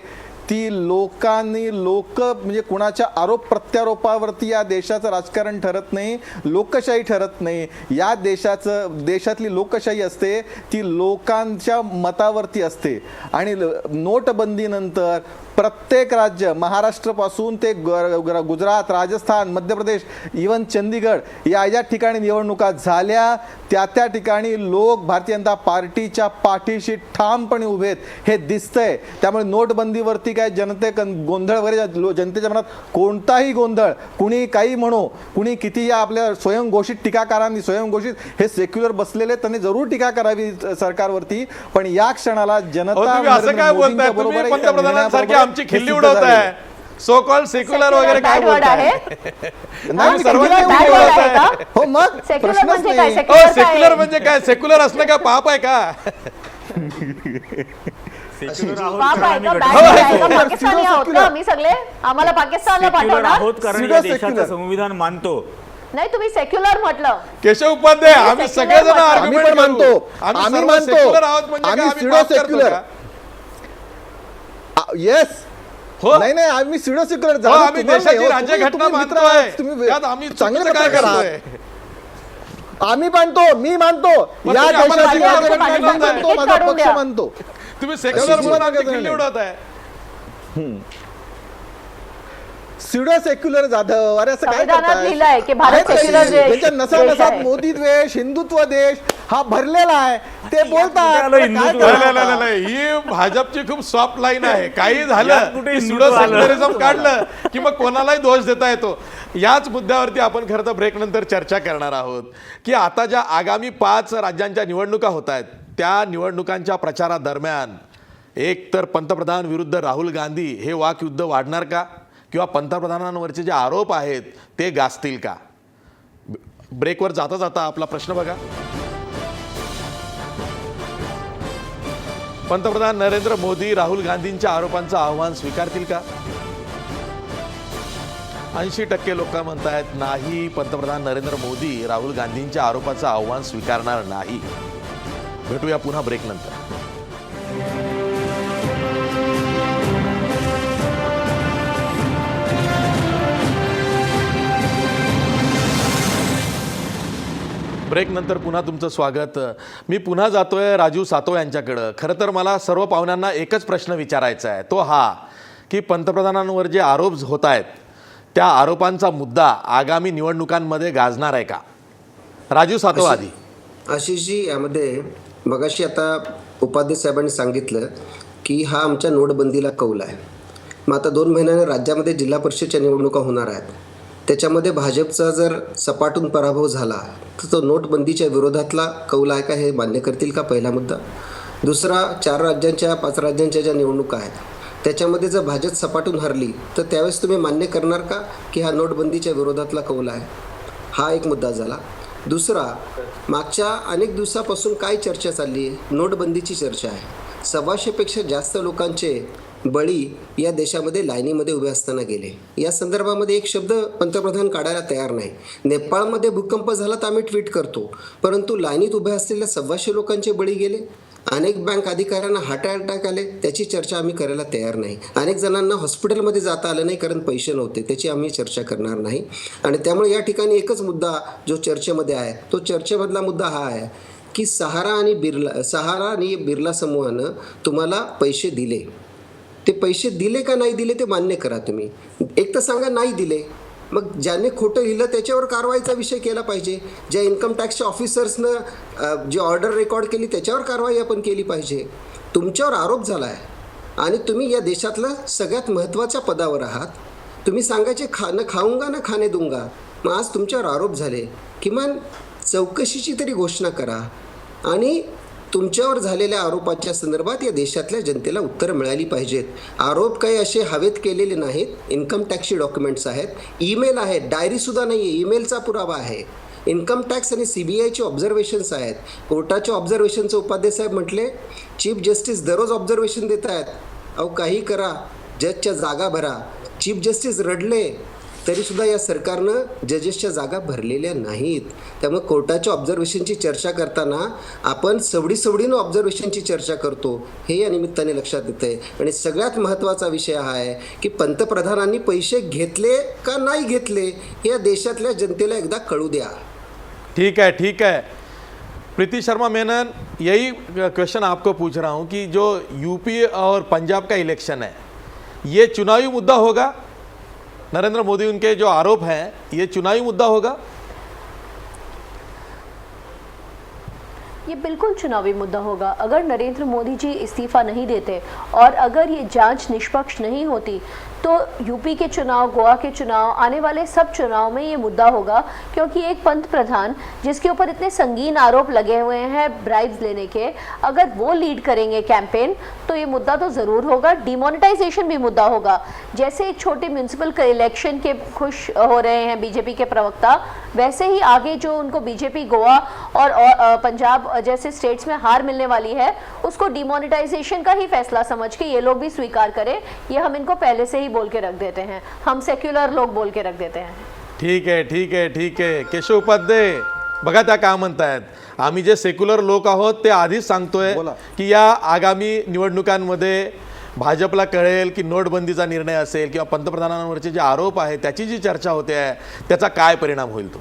ती लोक म्हणजे कुणाच्या आरोप प्रत्यारोपावरती या देशाचं राजकारण ठरत नाही, लोकशाही ठरत नाही. या देशातली लोकशाही असते ती लोकांच्या मतावरती असते. आणि नोटबंदीनंतर प्रत्येक राज्य, महाराष्ट्रापासून ते गुजरात, राजस्थान, मध्य प्रदेश, इवन चंदीगड या ठिकाणी निवडणुका झाल्या, त्या ठिकाणी लोक भारतीय जनता पार्टीच्या पाठीशी ठामपणे उभे आहेत हे दिसतंय. त्यामुळे नोटबंदीवरती काय गोंधळ वगैरे, जनतेच्या मनात कोणताही गोंधळ, कुणी काही म्हणो, कुणी कितीही आपल्या स्वयंघोषित टीकाकारांनी, स्वयंघोषित हे सेक्युलर बसलेले त्यांनी जरूर टीका करावी सरकारवरती. पण या क्षणाला जनता पंतप्रधानांसारखी आमची खिल्ली उडवत आहे, सो कॉल्ड सेक्युलर वगैरे काय बोलताय? हो मग सेक्युलर म्हणजे काय? सेक्युलर असणं काय पाप आहे का? आम्ही सगळे आम्हाला पाकिस्तानला पाठवणार आहोत कारण या देशाचं संविधान मानतो नाही, तुम्ही सेक्युलर म्हटलं. केशव उपाध्याय, आम्ही secular सगळेजण म्हणतो. आम्ही argument पण करू. मानतो, आम्ही आम्ही सर्व मानतो, secular आहोत म्हणजे काय, आम्ही आम्ही pseudo पाप करतो secular. का? येस, हो. नाही नाही, आम्ही सिडो सेक्युलर हो, आम्ही देशाची राज्यघटना मानतोय. त्यात आम्ही चुकीचं काय करतोय? आम्ही मानतो, मी मानतो, मग या तुम्ही आम्हाला देशाची secular राज्यघटना म्हणून मी सांगताय. मानतो, माझा काढून पक्ष द्या. मानतो. तुम्ही सेक्युलर म्हणून आमची खिल्ली उडवत आहे. सिडो सेक्युलर जाधव, अरे असं काय संविधानात करताय? लिहिलंय की भारत आहेत कशी? secular देश ज्याच्या नसा देश नसात आहे. मोदी द्वेष, हिंदुत्व देश हा भरलेला आहे, ते बोलतात. आलं काय हिंदुत्व. करणार? नाही, नाही, नाही, ही भाजपची खूप सॉफ्ट लाईन आहे. काही यात झालं कुठे की हिंदुत्व सुडो आलं? सेक्युलरिझम काढलं की मग कोणालाही दोष देता येतो. याच मुद्द्यावरती आपण खरं तर ब्रेक नंतर चर्चा करणार आहोत की आता ज्या आगामी 5 राज्यांच्या निवडणुका होत आहेत, त्या निवडणुकांच्या प्रचारादरम्यान एक तर पंतप्रधान विरुद्ध राहुल गांधी हे वाकयुद्ध वाढणार का, किंवा पंतप्रधानांवरचे जे आरोप आहेत ते गाजतील का? ब्रेकवर जाता जाता आपला प्रश्न बघा. पंतप्रधान नरेंद्र मोदी राहुल गांधींच्या आरोपांचं आव्हान स्वीकारतील का? 80% लोक म्हणतायत नाही, पंतप्रधान नरेंद्र मोदी राहुल गांधींच्या आरोपाचं आव्हान स्वीकारणार नाही. भेटूया पुन्हा ब्रेक नंतर. ब्रेक नंतर पुन्हा तुमचं स्वागत. मी पुन्हा जातोय राजू सातव यांच्याकडं. खरं तर मला सर्व पाहुण्यांना एकच प्रश्न विचारायचा आहे, तो हा की पंतप्रधानांवर जे आरोप होत आहेत त्या आरोपांचा मुद्दा आगामी निवडणुकांमध्ये गाजणार आहे का? राजू सातव आधी. आशिषजी, यामध्ये मगाशी आता उपाध्यक्ष साहेबांनी सांगितलं की हा आमच्या नोटबंदीला कौल आहे. मग आता 2 महिन्याने राज्यामध्ये जिल्हा परिषदच्या निवडणुका होणार आहेत. त्याच्यामध्ये भाजपचा जर सपाटून पराभव झाला तर तो नोटबंदीच्या विरोधातला कौल आहे का, हे मान्य करतील का? पहिला मुद्दा. दुसरा, 4 राज्यांच्या 5 राज्यांच्या ज्या निवडणुका आहेत त्याच्यामध्ये जर भाजप सपाटून हरली तर त्यावेळेस तुम्ही मान्य करणार का की हा नोटबंदीच्या विरोधातला कौल आहे? हा एक मुद्दा झाला. दुसरा, मागच्या अनेक दिवसापासून काय चर्चा चालली आहे? नोटबंदीची चर्चा आहे. 125पेक्षा जास्त लोकांचे बळी या देशामध्ये लाईनीमध्ये उभे असताना गेले. या संदर्भामध्ये एक शब्द पंतप्रधान काढायला तयार नाही. नेपाळमध्ये भूकंप झाला तर आम्ही ट्विट करतो, परंतु लाईनीत उभे असलेल्या 125 लोकांचे बळी गेले. अनेक बँक अधिकाऱ्यांना हार्ट अटॅक आले, त्याची चर्चा आम्ही करायला तयार नाही. अनेक जणांना हॉस्पिटलमध्ये जाता आलं नाही कारण पैसे नव्हते, त्याची आम्ही चर्चा करणार नाही. आणि त्यामुळे या ठिकाणी एकच मुद्दा जो चर्चेमध्ये आहे, तो चर्चेमधला मुद्दा हा आहे की सहारा आणि बिर्ला समूहानं तुम्हाला पैसे दिले. ते पैसे दिले का नाही दिले ते मान्य करा. तुम्ही एक तर सांगा नाही दिले, मग ज्याने खोटं लिहिलं त्याच्यावर कारवाईचा विषय केला पाहिजे. ज्या इन्कम टॅक्सच्या ऑफिसर्सनं जी ऑर्डर रेकॉर्ड केली त्याच्यावर कारवाई आपण केली पाहिजे. तुमच्यावर आरोप झाला आहे आणि तुम्ही या देशातल्या सगळ्यात महत्त्वाच्या पदावर आहात. तुम्ही सांगायचे न खाऊंगा ना खाणे दूंगा. मग आज तुमच्यावर आरोप झाले, किमान चौकशीची तरी घोषणा करा आणि तुमच्यावर झालेल्या आरोपाच्या संदर्भात या देशातल्या जनतेला उत्तरं मिळाली पाहिजेत. आरोप काही असे हवेत केलेले नाहीत. इन्कम टॅक्सची डॉक्युमेंट्स आहेत, ईमेल आहेत, डायरीसुद्धा नाही आहे, ईमेलचा पुरावा आहे. इन्कम टॅक्स आणि CBIचे ऑब्झर्वेशन्स आहेत. कोर्टाच्या ऑब्झर्वेशनचं उपाध्याय साहेब म्हटले चीफ जस्टिस दररोज ऑब्झर्वेशन देत आहेत. अहो काही करा, जजच्या जागा भरा. चीफ जस्टिस रडले तरीसुद्धा या सरकारनं जजेसच्या जागा भरलेल्या नाहीत. त्यामुळे कोर्टाच्या ऑब्झर्वेशनची चर्चा करताना आपण सवडीनं ऑब्झर्वेशनची चर्चा करतो, हे या निमित्ताने लक्षात येतं आहे. आणि सगळ्यात महत्त्वाचा विषय हा आहे की पंतप्रधानांनी पैसे घेतले का नाही घेतले हे या देशातल्या जनतेला एकदा कळू द्या. ठीक है. प्रीति शर्मा मेनन, यही क्वेश्चन आपको पूछ रहा हूँ कि जो यूपी और पंजाब का इलेक्शन है, ये चुनावी मुद्दा होगा? नरेंद्र मोदी उनके जो आरोप हैं ये चुनावी मुद्दा होगा? ये बिल्कुल चुनावी मुद्दा होगा. अगर नरेंद्र मोदी जी इस्तीफा नहीं देते और अगर ये जांच निष्पक्ष नहीं होती तो यूपी के चुनाव, गोवा के चुनाव, आने वाले सब चुनाव में ये मुद्दा होगा. क्योंकि एक पंत प्रधान जिसके ऊपर इतने संगीन आरोप लगे हुए हैं ब्राइब्स लेने के, अगर वो लीड करेंगे कैंपेन तो ये मुद्दा तो ज़रूर होगा. डिमोनेटाइजेशन भी मुद्दा होगा. जैसे एक छोटे म्यूनसिपल इलेक्शन के खुश हो रहे हैं बीजेपी के प्रवक्ता, वैसे ही आगे जो उनको बीजेपी गोवा और पंजाब जैसे स्टेट्स में हार मिलने वाली है, उसको डिमोनेटाइजेशन का ही फैसला समझ के ये लोग भी स्वीकार करें. ये हम इनको पहले से ही बोल के रख देते हैं, हम सेक्युलर लोग बोल के रख देते हैं. ठीक आहे ठीक आहे ठीक आहे. केशव उपाध्याय बघा त्या काय म्हणतायत, आम्ही जे सेक्युलर लोक आहोत ते आधीच सांगतोय बोला. की या आगामी निवडणुकांमध्ये भाजपला कळेल की नोटबंदीचा निर्णय असेल किंवा पंतप्रधानांवरचे जे आरोप आहेत त्याची जी चर्चा होते आहे त्याचा काय परिणाम होईल तो.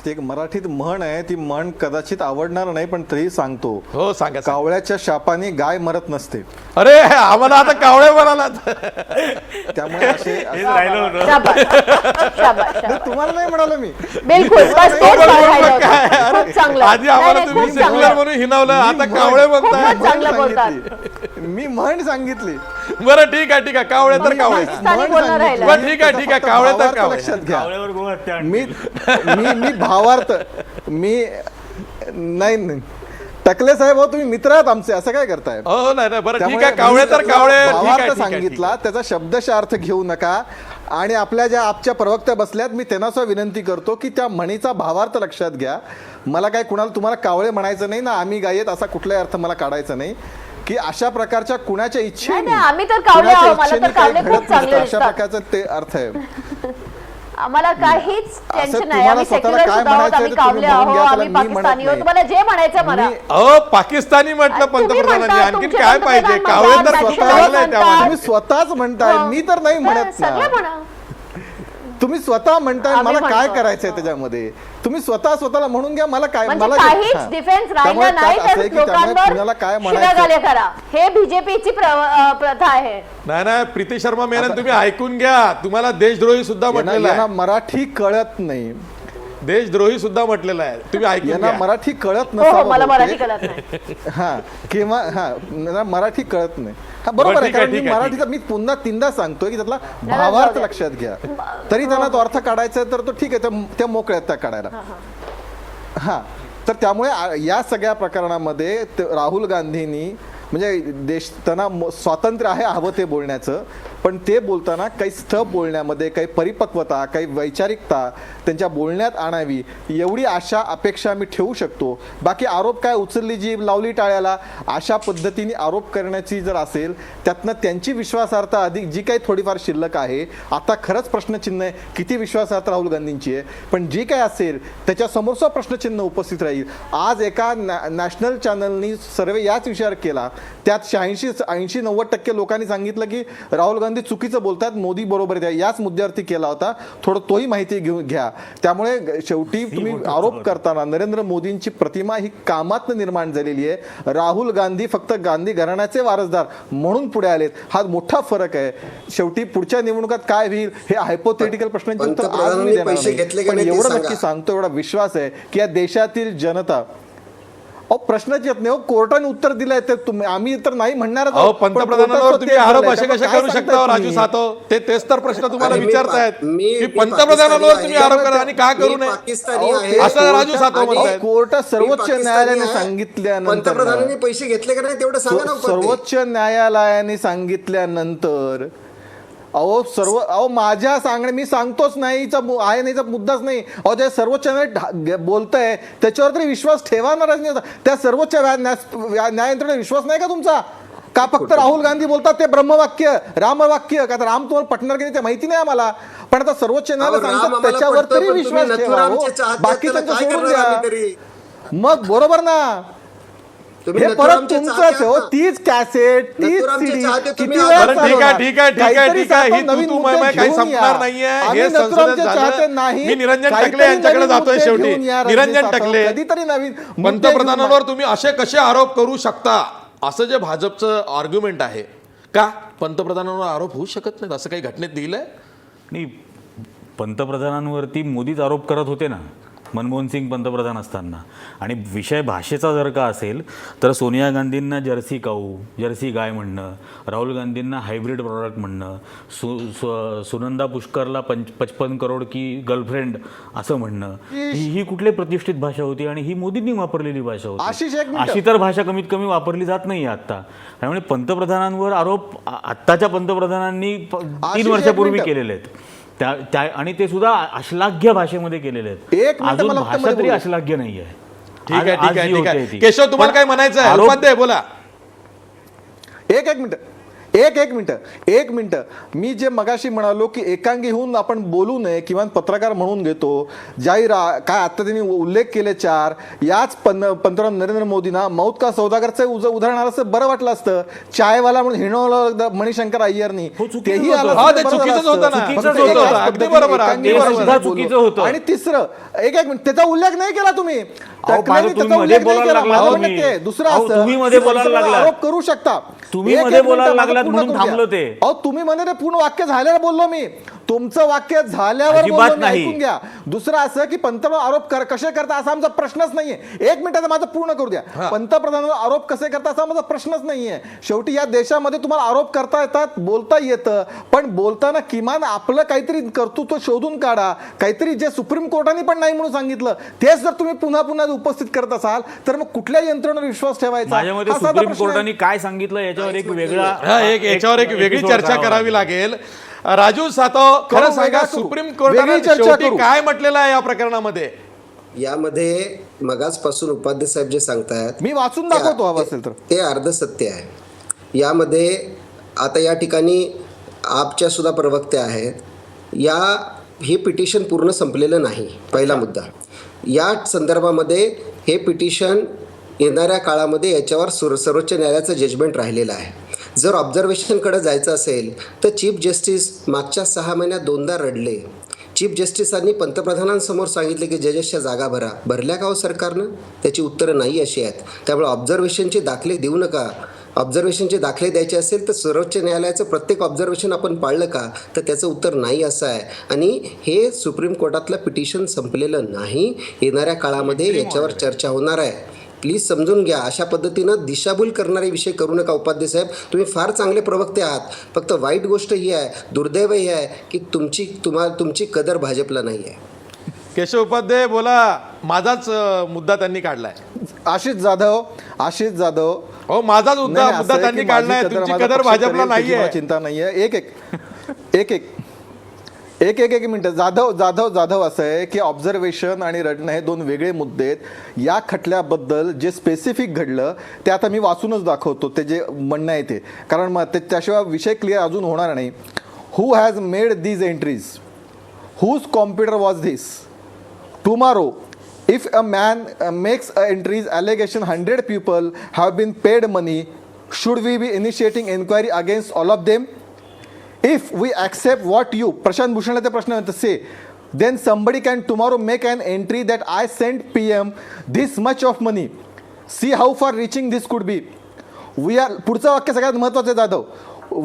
ते एक मराठीत म्हण आहे, ती म्हण कदाचित आवडणार नाही पण तरी सांगतो. हो सांगा. कावळ्याच्या शापाने गाय मरत नसते. अरे आम्हाला आता कावळे म्हणाला. त्यामुळे असे राहिलं होतं. शाबास, शाबास, शाबास. तुम्हाला नाही म्हणालो मी. बिलकुल बस तेच राहिलं होतं. खूप चांगलं. आधी आम्हाला नाही, तुम्ही खूप चांगलं. सेक्युलर म्हणून हिनवलं, आता कावळे म्हणताय. खूपच चांगलं बोलतात. मी म्हण सांगितली. बरं ठीक आहे ठीक आहे, कावळे तर कावळे. पाकिस्तानी बोलणं राहिलं. बरं ठीक आहे ठीक आहे, कावळे तर भावार्थ कावळे. लक्षात घ्या. कावळ्यावर गोहत्या आणली. मी भावार्थ नाही टकले साहेब हो, तुम्ही मित्र आहात आमचे, असं काय करताय? हो नाही नाही, बरं ठीक त्यामुळे आहे, कावळे तर कावळे. ठीक आहे, भावार्थ ठीक आहे, ठीक सांगितला, आहे. त्याचा शब्दशः अर्थ घेऊ नका. आणि आपल्या ज्या आपच्या प्रवक्त्या बसल्यात, मी त्यांना सुद्धा विनंती करतो की त्या म्हणीचा भावार्थ लक्षात घ्या. मला काय कुणाला तुम्हाला कावळे म्हणायचं नाही ना, आम्ही गायत असा कुठलाही अर्थ मला काढायचा नाही की अशा प्रकारच्या कुणाच्या इच्छेने, नाही, नाही, आम्ही तर कावळे कुणाच्या आहोत. मला तर इच्छेने कावळे काही खूप घडत चांगले नसतं. अशा दिसतात. प्रकारचं ते अर्थ आहे. आम्हाला काहीच टेन्शन नाही. तुम्हाला आम्ही स्वतःला सेक्युलर काय सुद्धा आहोत, म्हणायचं आम्ही ते तुम्ही कावले म्हणून आहोत, घ्या, त्याला आम्ही मी म्हणत पाकिस्तानी आहोत. नाही. तुम्हाला जे म्हणायचं म्हणा. अहो पाकिस्तानी म्हटलं तुम्ही पंतप्रधानांनी, म्हणता, आणखीन तुमचे काय पाहिजे? पंतप्रधान कावळे तर म्हणतात, खूप नॅशनल चांगलं आहे म्हणतात. त्यामध्ये. तुम्ही स्वतःच म्हणताय, मी तर नाही म्हणत सगळं ना. म्हणा. तुम्ही स्वतः म्हणताय, आम्ही मला काय म्हणतो. करायचंय त्याच्यामध्ये? तुम्ही स्वतःला म्हणून घ्या, मला काय म्हणजे मला काहीच हा. डिफेन्स त्यामुळे राहिलं नाही त्यात असं तर आहे की त्यामुळे कुणाला लोकांवर काय शिव्यागाळ्या म्हणायचं करा. हे बीजेपीची प्रथा आहे. नाही नाही, प्रीती शर्मा मेनन तुम्ही ऐकून घ्या, तुम्हाला देशद्रोही सुद्धा म्हटलेलं यांना आहे. मराठी कळत नाही. देशद्रोही सुद्धा म्हटलेलं आहे, तुम्ही ऐकून यांना घ्या. मराठी कळत हो हो, नसावं मला मराठी बहुतेक. कळत नाही. हा किंवा यांना मराठी कळत नाही. हा बरोबर आहे, ठीक आहे, कारण मी ठीक आहे, मराठीचा मी पुन्हा तीनदा सांगतोय की त्यातला नाही, भावार्थ जाऊ द्या. लक्षात घ्या. तरी त्यांना तो अर्थ काढायचा आहे तर तो ठीक आहे, त्या मोकळ्या आहेत त्या काढायला. हा तर त्यामुळे या सगळ्या प्रकरणामध्ये राहुल गांधींनी म्हणजे त्यांना स्वातंत्र्य आहे हवं ते बोलण्याचं, पण ते बोलताना काही स्थळ बोलण्यामध्ये काही परिपक्वता, काही वैचारिकता त्यांच्या बोलण्यात आणावी, एवढी आशा अपेक्षा मी ठेवू शकतो. बाकी आरोप काय उचलली जी लावली टाळ्याला, अशा पद्धतीने आरोप करण्याची जर असेल, त्यातनं त्यांची विश्वासार्हता अधिक जी काही थोडीफार शिल्लक आहे, आता खरंच प्रश्नचिन्ह आहे किती विश्वासार्हता राहुल गांधींची आहे, पण जी काय असेल त्याच्यासमोरचा प्रश्नचिन्ह उपस्थित राहील. आज एका नॅशनल चॅनलनी सर्वे याच विचार केला, त्यात 80-90% लोकांनी सांगितलं की राहुल गांधी चुकीचं बोलतात, मोदी बरोबर आहे. याच मुद्द्यावरती केला होता. थोडं तोही माहिती घेऊन घ्या. त्यामुळे शेवटी तुम्ही आरोप करताना नरेंद्र मोदींची प्रतिमा ही कामातनं निर्माण झालेली आहे. राहुल गांधी फक्त गांधी घराण्याचे वारसदार म्हणून पुढे आलेत, हा मोठा फरक आहे. शेवटी पुढच्या निवडणुकात काय होईल हे हायपोथेटिकल प्रश्नांची उत्तर आज मी पंतप्रधानांनी देणार पैसे घेतले नाही. का पण नाही ते एवढं सांगा. नक्की सांगतो, एवढा विश्वास आहे की या देशातील जनता प्रश्नच येत नाही. हो कोर्टाने उत्तर दिलंय तर आम्ही तर नाही म्हणणारच अहो आहोत. पण पंतप्रधानांवर कोर्टाचं तुम्ही तेच आरोप झालंय. असे त्यामुळे कसे काय करू शकता सांगताय राजू तुम्ही? सातव? तेच तर प्रश्न तुम्हाला अरे विचारतायत मी की पाकिस्तानी पंतप्रधानांवर आहे. तुम्ही आरोप करा आणि का करू नये पाकिस्तानी अहो, आहे. ते असं राजू सातव आणि म्हणतायत. कोर्ट सर्वोच्च पाकिस्तानी न्यायालयाने आहे. सांगितल्यानंतर पंतप्रधानांनी पैसे घेतले का नाही तेवढं सांगा ना उपाध्ये. सर्वोच्च न्यायालयाने सांगितल्यानंतर अहो माझ्या सांगणे मी सांगतोच नाहीचा आहे नाहीचा मुद्दाच नाही. अहो जे सर्वोच्च न्यायालय बोलतंय त्याच्यावर तरी विश्वास ठेवणारच नाही. त्या सर्वोच्च न्याययंत्रणेवर विश्वास नाही का तुमचा? का फक्त राहुल गांधी बोलतात ते ब्रह्मवाक्य रामवाक्य का? तर राम तुम्हाला पटणार की नाही ते माहिती नाही आम्हाला, पण आता सर्वोच्च न्यायालय राम सांगतात आम्हाला त्याच्यावर पटतं, तरी पण विश्वास तुम्ही ठेवा. नथुरामचे चाहते बाकी त्याला त्यांचं काय सोडून करणार द्या. आम्ही तरी? मग बरोबर ना, तुम्ही हे परत नथुरामचे तुमचंच चाहते हो. आहात ना? तीच कॅसेट तीच नथुरामचे सीडी चाहते किती तुम्ही वेळा आहात. बरं ठीक आहे चालवणार? ठीक आहे ठीक आहे काहीतरी ठीक आहे, ही नवीन तू मुद्दे काही घेऊन संपणार या. नाहीये. आम्ही हे नथुरामचे संसदेत चाहते झालं. नाही. मी निरंजन काहीतरी टकले यांच्याकडे नवीन जातोय मुद्दे शेवटी. घेऊन या, निरंजन रणजित टकले, सातव. कधीतरी नवीन मुद्दे घेऊन पंतप्रधानांवर तुम्ही असे कसे आरोप करू शकता, असं जे भाजपचं आर्ग्युमेंट आहे, का पंतप्रधानांवर आरोप होऊ शकत नाहीत असं काही घटनेत दिलंय? नाही, पंतप्रधानांवरती मोदीच आरोप करत होते ना मनमोहन सिंग पंतप्रधान असताना. आणि विषय भाषेचा जर का असेल तर सोनिया गांधींना जर्सी काऊ जर्सी गाय म्हणणं, राहुल गांधींना हायब्रिड प्रॉडक्ट म्हणणं, सुनंदा पुष्करला 55 करोड की गर्लफ्रेंड असं म्हणणं, ही कुठली प्रतिष्ठित भाषा होती आणि ही मोदींनी वापरलेली भाषा आशिष, होती. एक मिनिट. अशी तर भाषा कमीत कमी वापरली जात नाही आता. त्यामुळे पंतप्रधानांवर आरोप आत्ताच्या पंतप्रधानांनी 3 एक वर्षापूर्वी मिनिट. केलेले आहेत. आणि ते सुद्धा अश्लाघ्य भाषेमध्ये केलेले आहेत. एक मिनिट अजून मला भाषा मध्ये तरी बोलू. अश्लाघ्य नाही आहे. ठीक आहे आज ठीक आहे जी ठीक होते आहे. ती. केशव तुम्हाला पण काय म्हणायचं आहे? हो. आरोप- उपाध्याय बोला. एक मिनिट. एक मिनिट मी जे मगाशी म्हणालो की एकांगी होऊन आपण बोलू नये किंवा पत्रकार म्हणून घेतो जाहीर काय आता त्यांनी उल्लेख केले 4 याच पंतप्रधान नरेंद्र मोदींना मौत का सौदागरचं उदाहरण आलं असं बरं वाटलं असतं. चायवाला म्हणून हिणवलं मणिशंकर अय्यरनी तेही आलं हा, ते बरं झालं चुकीचंच होतं असतं. ना. फक्त चुकीचंच होतं. एकाच अगदी पद्धतीने बरोबर, अगदी एकांगी बरोबर. भाषेत चुकीचं बोललो. होतं. आणि तिसरं एक मिनिट त्याचा उल्लेख नाही केला तुम्ही अहो, माझं त्याचा तुम्ही मध्ये उल्लेख नाही बोलायला केला. लागला माझं तुम्ही. म्हणणं ते दुसरं अहो, असं तुम्ही मध्ये की बोलायला पंतप्रधान लागलात. आरोप करू शकता. तुम्ही एक मध्ये मिनिट बोलायला माझं लागलात पूर्ण म्हणून करू द्या. थांबलो ते. अहो तुम्ही म्हणे ते पूर्ण वाक्य झाल्यावर बोललो मी. तुमचं वाक्य झाल्यावर अजिबात बोललो मी, नाही. ऐकून घ्या. दुसरं असं की पंतप्रधान आरोप कसे करता असा आमचा प्रश्नच नाहीये. एक मिनिटाचा माझं पूर्ण करू द्या. पंतप्रधानावर आरोप कसे करता असा माझा प्रश्नच नाहीये. शेवटी या देशामध्ये तुम्हाला आरोप करता येतात, बोलता येतं, पण बोलताना किमान आपलं काहीतरी कर्तृत्व शोधून काढा. काहीतरी जे सुप्रीम कोर्टाने पण नाही म्हणून सांगितलं तेच जर तुम्ही पुन्हा पुन्हा उपस्थित करत असाल तर मग कुठल्या यंत्रणेवर विश्वास ठेवायचा? माझ्या मते हा साधा सुप्रीम प्रश्न आहे. कोर्टाने काय सांगितलं याच्यावर एक वेगळा याच्यावर एक वेगळी episode चर्चा करावा करावी लागेल. राजू सातव, खरं करू, सांगा, वेगळा करू. सुप्रीम कोर्टाने वेगळी चर्चा शेवटी करू. काय म्हटलेलं आहे या प्रकरणामध्ये? यामध्ये मगाचपासून उपाध्ये साहेब जे सांगतायत मी वाचून दाखवतो हवं असेल तर. ते अर्धसत्य आहे. यामध्ये आता या ठिकाणी आपच्या सुद्धा प्रवक्त्या आहेत. हे पिटिशन पूर्ण संपलेलं नाही, पहिला मुद्दा. या संदर्भामध्ये हे पिटिशन येणाऱ्या काळामध्ये याच्यावर सर्वोच्च न्यायालयाचं जजमेंट राहिलेलं आहे. जर ऑब्झर्वेशनकडे जायचं असेल तर चीफ जस्टिस मागच्या 6 महिन्यात 2दा रडले. चीफ जस्टिसांनी पंतप्रधानांसमोर सांगितले की जजेसच्या जागा भरल्या का हो सरकारनं? त्याची उत्तरं नाही अशी आहेत. त्यामुळे ऑब्झर्वेशनचे दाखले देऊ नका. ऑब्झर्वेशनचे दाखले द्यायचे असेल तर सर्वोच्च न्यायालयाचं प्रत्येक ऑब्झर्वेशन आपण पाळलं का? तर त्याचं उत्तर नाही असं आहे. आणि हे सुप्रीम कोर्टातलं पिटिशन संपलेलं नाही. येणाऱ्या काळामध्ये याच्यावर चर्चा होणार आहे. प्लीज समजून घ्या. अशा पद्धतीनं दिशाभूल करणारे विषय करू नका. उपाध्ये साहेब, तुम्ही फार चांगले प्रवक्ते आहात. फक्त वाईट गोष्ट ही आहे, दुर्दैव ही आहे की तुमची कदर भाजपला नाही आहे. केशव उपाध्ये बोला. माझाच मुद्दा त्यांनी काढलाय. आशिष जाधव हो, माझाच मुद्दा नाही, असं आहे त्यांनी की काढलाय. माझी तुमची माझा कदर पक्ष भाजपला करेल, त्याची नाहीये. मला चिंता नाहीये. एक मिनिट. जाधव असं आहे की ऑब्झर्वेशन आणि रडणं हे 2 वेगळे मुद्दे आहेत. या खटल्याबद्दल जे स्पेसिफिक घडलं ते आता मी वाचूनच दाखवतो, ते जे म्हणणं आहे ते, कारण मग त्याशिवाय विषय क्लिअर अजून होणार नाही. Who has made these entries? Whose computer was this? Tomorrow if a man makes entries allegation 100 people have been paid money, should we be initiating inquiry against all of them? If we accept what you Prashant भूषणला ते प्रश्न say, then somebody can tomorrow make an entry that I sent PM this much of money. See how far reaching this could be. पुढचं वाक्य सगळ्यात महत्त्वाचं आहे Jadhav.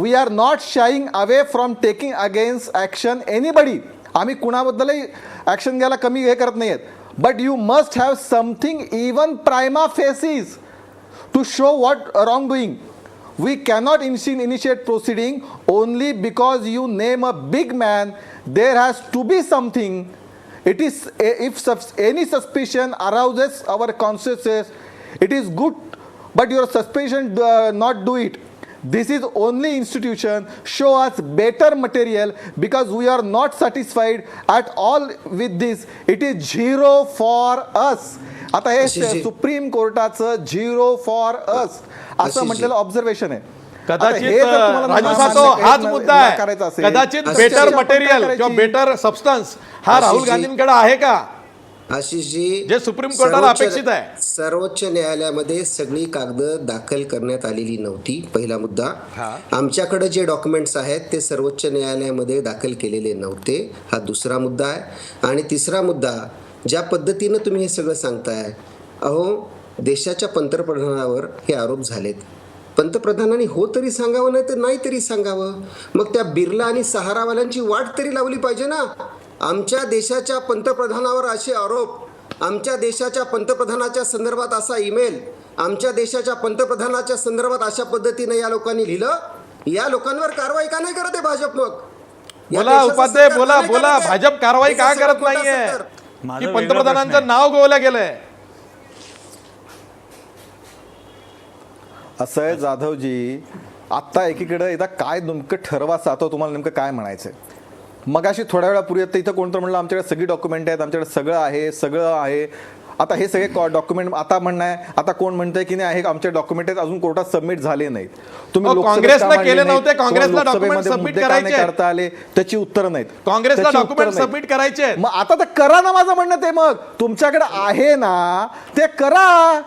We are not shying away from taking against action anybody. आम्ही कुणाबद्दलही action घ्यायला कमी हे करत नाहीयेत. But you must have something even prima facie to show what wrongdoing. We cannot initiate proceeding only because you name a big man. There has to be something. It is if any suspicion arouses our consciences, it is good, but your suspicion not do it. This is only institution. Show us better material because we are not satisfied at all with this. It is 0 for us. आता हे supreme कोर्टाचं 0 for us असं म्हटलेलं observation आहे. कदाचित राजू सातव हाच मुद्दा आहे. कदाचित बेटर मटेरियल किंवा बेटर सबस्टन्स हा राहुल गांधींकडे आहे का? आशिषजी, जे सुप्रीम कोर्टाला अपेक्षित आहे. सर्वोच्च न्यायालयामध्ये सगळी कागद दाखल करण्यात आलेली नव्हती, पहिला मुद्दा. आमच्याकडे जे डॉक्युमेंट्स आहेत ते सर्वोच्च न्यायालयामध्ये दाखल केलेले नव्हते, हा दुसरा मुद्दा आहे. आणि तिसरा मुद्दा, ज्या पद्धतीनं तुम्ही हे सगळं सांगताय, अहो देशाच्या पंतप्रधानावर हे आरोप झालेत. पंतप्रधानांनी हो तरी सांगावं, नाही तर नाही तरी सांगावं. मग त्या बिर्ला आणि सहारावाल्यांची वाट तरी लावली पाहिजे ना. आमच्या देशाच्या पंतप्रधानावर असे आरोप, आमच्या देशाच्या पंतप्रधानाच्या संदर्भात असा ईमेल, आमच्या देशाच्या पंतप्रधानाच्या संदर्भात अशा पद्धतीने या लोकांनी लिहिलं. या लोकांवर कारवाई का नाही करत आहे भाजप? मग बोला उपाध्ये, बोला. भाजप कारवाई का करत नाहीये की पंतप्रधानांचं नाव गोवलं गेलंय? असं आहे जाधवजी, आत्ता एकीकडे एकदा काय नेमकं ठरवा सातव, तुम्हाला नेमकं काय म्हणायचंय? मगाशी थोड्या वेळापूर्वी आता इथं कोणतं म्हणलं आमच्याकडे सगळी डॉक्युमेंट आहेत, आमच्याकडे सगळं आहे. आता हे सगळे डॉक्युमेंट आता म्हणणं आहे, आता कोण म्हणतंय की नाही हे आमचे डॉक्युमेंट अजून कोर्टात सबमिट झाले नाहीत. तुम्ही अहो, लोकसभेत काँग्रेसला का मांडले केले नाहीत? नव्हते, काँग्रेसला किंवा डॉक्युमेंट लोकसभेमध्ये सबमिट मुद्दे का नाही करायचे आहेत. करता आले त्याची उत्तरं नाहीत. काँग्रेसला त्याची डॉक्युमेंट उत्तरं नाहीत. सबमिट करायचे आहेत. मग आता तर करा ना, माझं म्हणणं ते मग तुमच्याकडे आहे ना ते करा,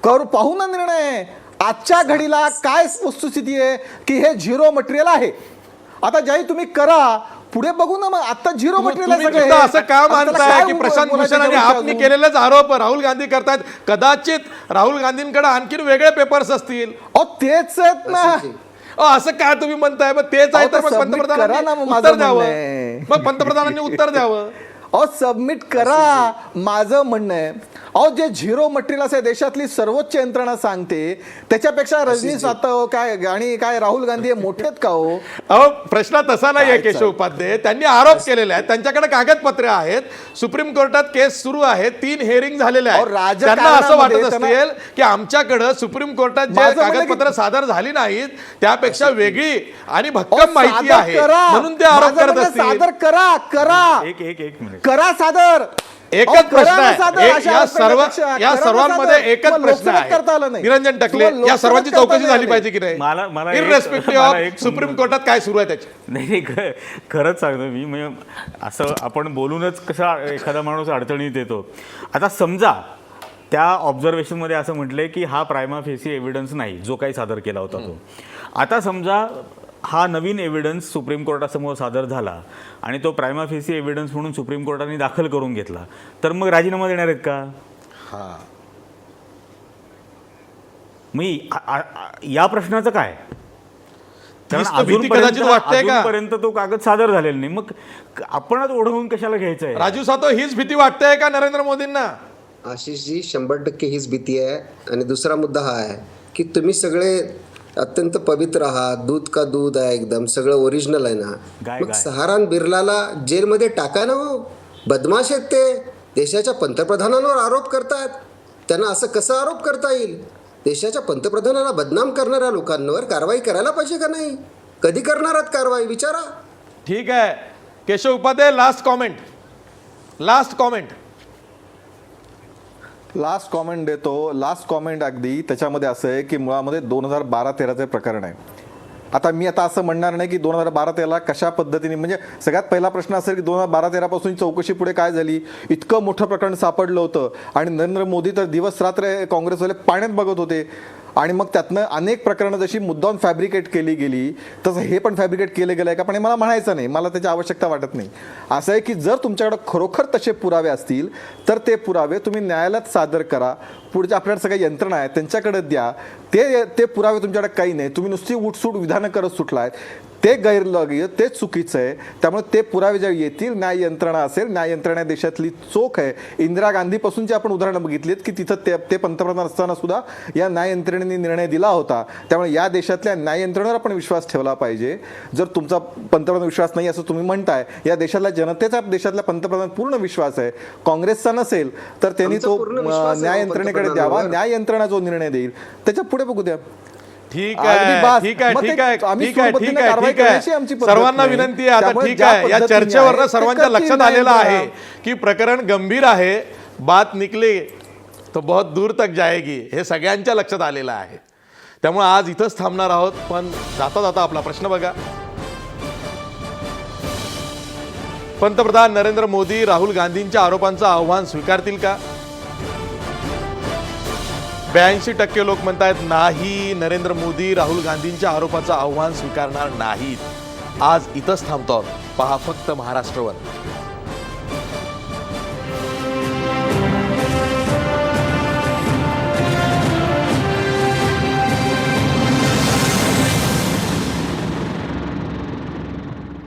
करू पाहू ना निर्णय. आजच्या घडीला काय वस्तुस्थिती आहे की हे झिरो मटेरियल आहे. आता ज्याही तुम्ही करा पुढे बघू ना, मग आता झिरो मग मटेरियल तुम्ही सुद्धा असं का मानताय की प्रशांत भूषण आणि आपने केलेलेच आरोप राहुल गांधी करतायत? कदाचित राहुल गांधींकडे आणखीन वेगळे पेपर्स असतील. तेच आहेत ना. असं का तुम्ही म्हणताय? मग तेच आहे तर मग submit करा ना, पंतप्रधानांनी मग माझं उत्तर द्यावं. म्हणणं आहे. मग पंतप्रधानांनी उत्तर द्यावं. सबमिट करा, माझं म्हणणं आहे. जे झिरो मटेरियल असे देशातली सर्वोच्च यंत्रणा सांगते त्याच्यापेक्षा रजनी सातव काय आणि काय राहुल गांधी हे मोठेत का हो? प्रश्न तसा नाहीये केशव उपाध्ये. त्यांनी आरोप केलेले आहेत, त्यांच्याकडे कागदपत्रे आहेत, सुप्रीम कोर्टात केस सुरू आहे, 3 हिअरिंग झालेले आहेत. त्यांना असं वाटत असेल की आमच्याकडे सुप्रीम कोर्टात जे कागदपत्र सादर झाली नाहीत त्यापेक्षा वेगळी आणि भक्कम माहिती आहे म्हणून ते आरोप करत असतील. सादर करा करा एक मिनिट करा सादर. एकच प्रश्न आहे. या सर्वांमध्ये एकच प्रश्न आहे. निरंजन टकले, या सर्वांची चौकशी झाली पाहिजे की नाही? मला इररेस्पेक्टिव्ह ऑफ सुप्रीम कोर्टात काय सुरू आहे त्याची. नाही खरंच सांगतो मी, म्हणजे असं आपण बोलूनच कसा एखादा माणूस अडचणीत येतो. आता समजा त्या ऑब्झर्वेशनमध्ये असं म्हटलंय की हा प्रायमा फेसी एव्हिडन्स नाही जो काही सादर केला होता तो. आता समजा हा नवीन एव्हिडन्स सुप्रीम कोर्टासमोर सादर झाला आणि तो प्रायमा फेसी एव्हिडन्स म्हणून सुप्रीम कोर्टाने दाखल करून घेतला, तर मग राजीनामा देणार आहेत का? मग या प्रश्नाचं काय? कारण अजूनपर्यंत तो कागद सादर झालेला नाही, मग आपणच ओढवून कशाला घ्यायचं आहे? राजू सातो, हीच भीती वाटतेय का नरेंद्र मोदींना? आशिषजी 100% हीच भीती आहे. आणि दुसरा मुद्दा हा आहे की तुम्ही सगळे अत्यंत पवित्र आहात, दूध का दूध आहे, एकदम सगळं ओरिजिनल आहे ना. मग सहारान बिर्लाला जेलमध्ये टाका ना हो. बदमाश आहेत ते. देशाच्या पंतप्रधानांवर आरोप करतात. त्यांना असं कसं आरोप करता येईल? देशाच्या पंतप्रधानाला बदनाम करणाऱ्या लोकांवर कारवाई करायला पाहिजे का नाही? कधी करणार आहात कारवाई विचारा. ठीक आहे केशव उपाध्ये, लास्ट कॉमेंट देतो. लास्ट कॉमेंट अगदी त्याच्यामध्ये असं आहे की मुळामध्ये 2012-13चे प्रकरण आहे. आता मी असं म्हणणार नाही की 2012-13 कशा पद्धतीने, म्हणजे सगळ्यात पहिला प्रश्न असेल की 2012-13 पासून चौकशी पुढे काय झाली. इतकं मोठं प्रकरण सापडलं होतं आणि नरेंद्र मोदी तर दिवस रात्र काँग्रेसवाले पाण्यात बघत होते आणि मग त्यातनं अनेक प्रकरणं जशी मुद्दाम फॅब्रिकेट केली गेली तसं हे पण फॅब्रिकेट केलं गेलं आहे का? पण हे मला म्हणायचं नाही, मला त्याची आवश्यकता वाटत नाही. असं आहे की जर तुमच्याकडे खरोखर तसे पुरावे असतील तर ते पुरावे तुम्ही न्यायालयात सादर करा. पुढच्या आपल्याकडे सगळ्या यंत्रणा आहेत त्यांच्याकडे द्या. ते पुरावे तुमच्याकडे काही नाही. तुम्ही नुसती उठसूट विधानं करत सुटलाय, ते गैरलग्य, ते चुकीचं आहे. त्यामुळे ते पुरावे ज्या येतील, न्याय यंत्रणा असेल, न्याय यंत्रणा देशातली चोख आहे. इंदिरा गांधीपासूनची आपण उदाहरणं बघितलीत की तिथं ते पंतप्रधान असताना सुद्धा या न्याय यंत्रणेने निर्णय दिला होता. त्यामुळे या देशातल्या न्याय यंत्रणेवर आपण विश्वास ठेवला पाहिजे. जर तुमचा पंतप्रधान विश्वास नाही असं तुम्ही म्हणताय, या देशातल्या जनतेचा देशातल्या पंतप्रधान पूर्ण विश्वास आहे. काँग्रेसचा नसेल तर त्यांनी तो न्याय यंत्रणेकडे द्यावा. न्याय यंत्रणा जो निर्णय देईल त्याच्या पुढे बघू द्या. ठीक आहे. सर्वांना विनंती आहे. आता ठीक आहे, या चर्चेवर सर्वांच्या लक्षात आलेलं आहे की प्रकरण गंभीर आहे. बात निकले तो बहुत दूर तक जाएगी, हे सगळ्यांच्या लक्षात आलेलं आहे. त्यामुळे आज इथंच थांबणार आहोत. पण जाता जाता आपला प्रश्न बघा. पंतप्रधान नरेंद्र मोदी राहुल गांधींच्या आरोपांचं आव्हान स्वीकारतील का? 82% लोक म्हणतायत नाही, नरेंद्र मोदी राहुल गांधींच्या आरोपाचं आव्हान स्वीकारणार नाहीत. आज इथंच थांबतो. पहा फक्त महाराष्ट्रवर.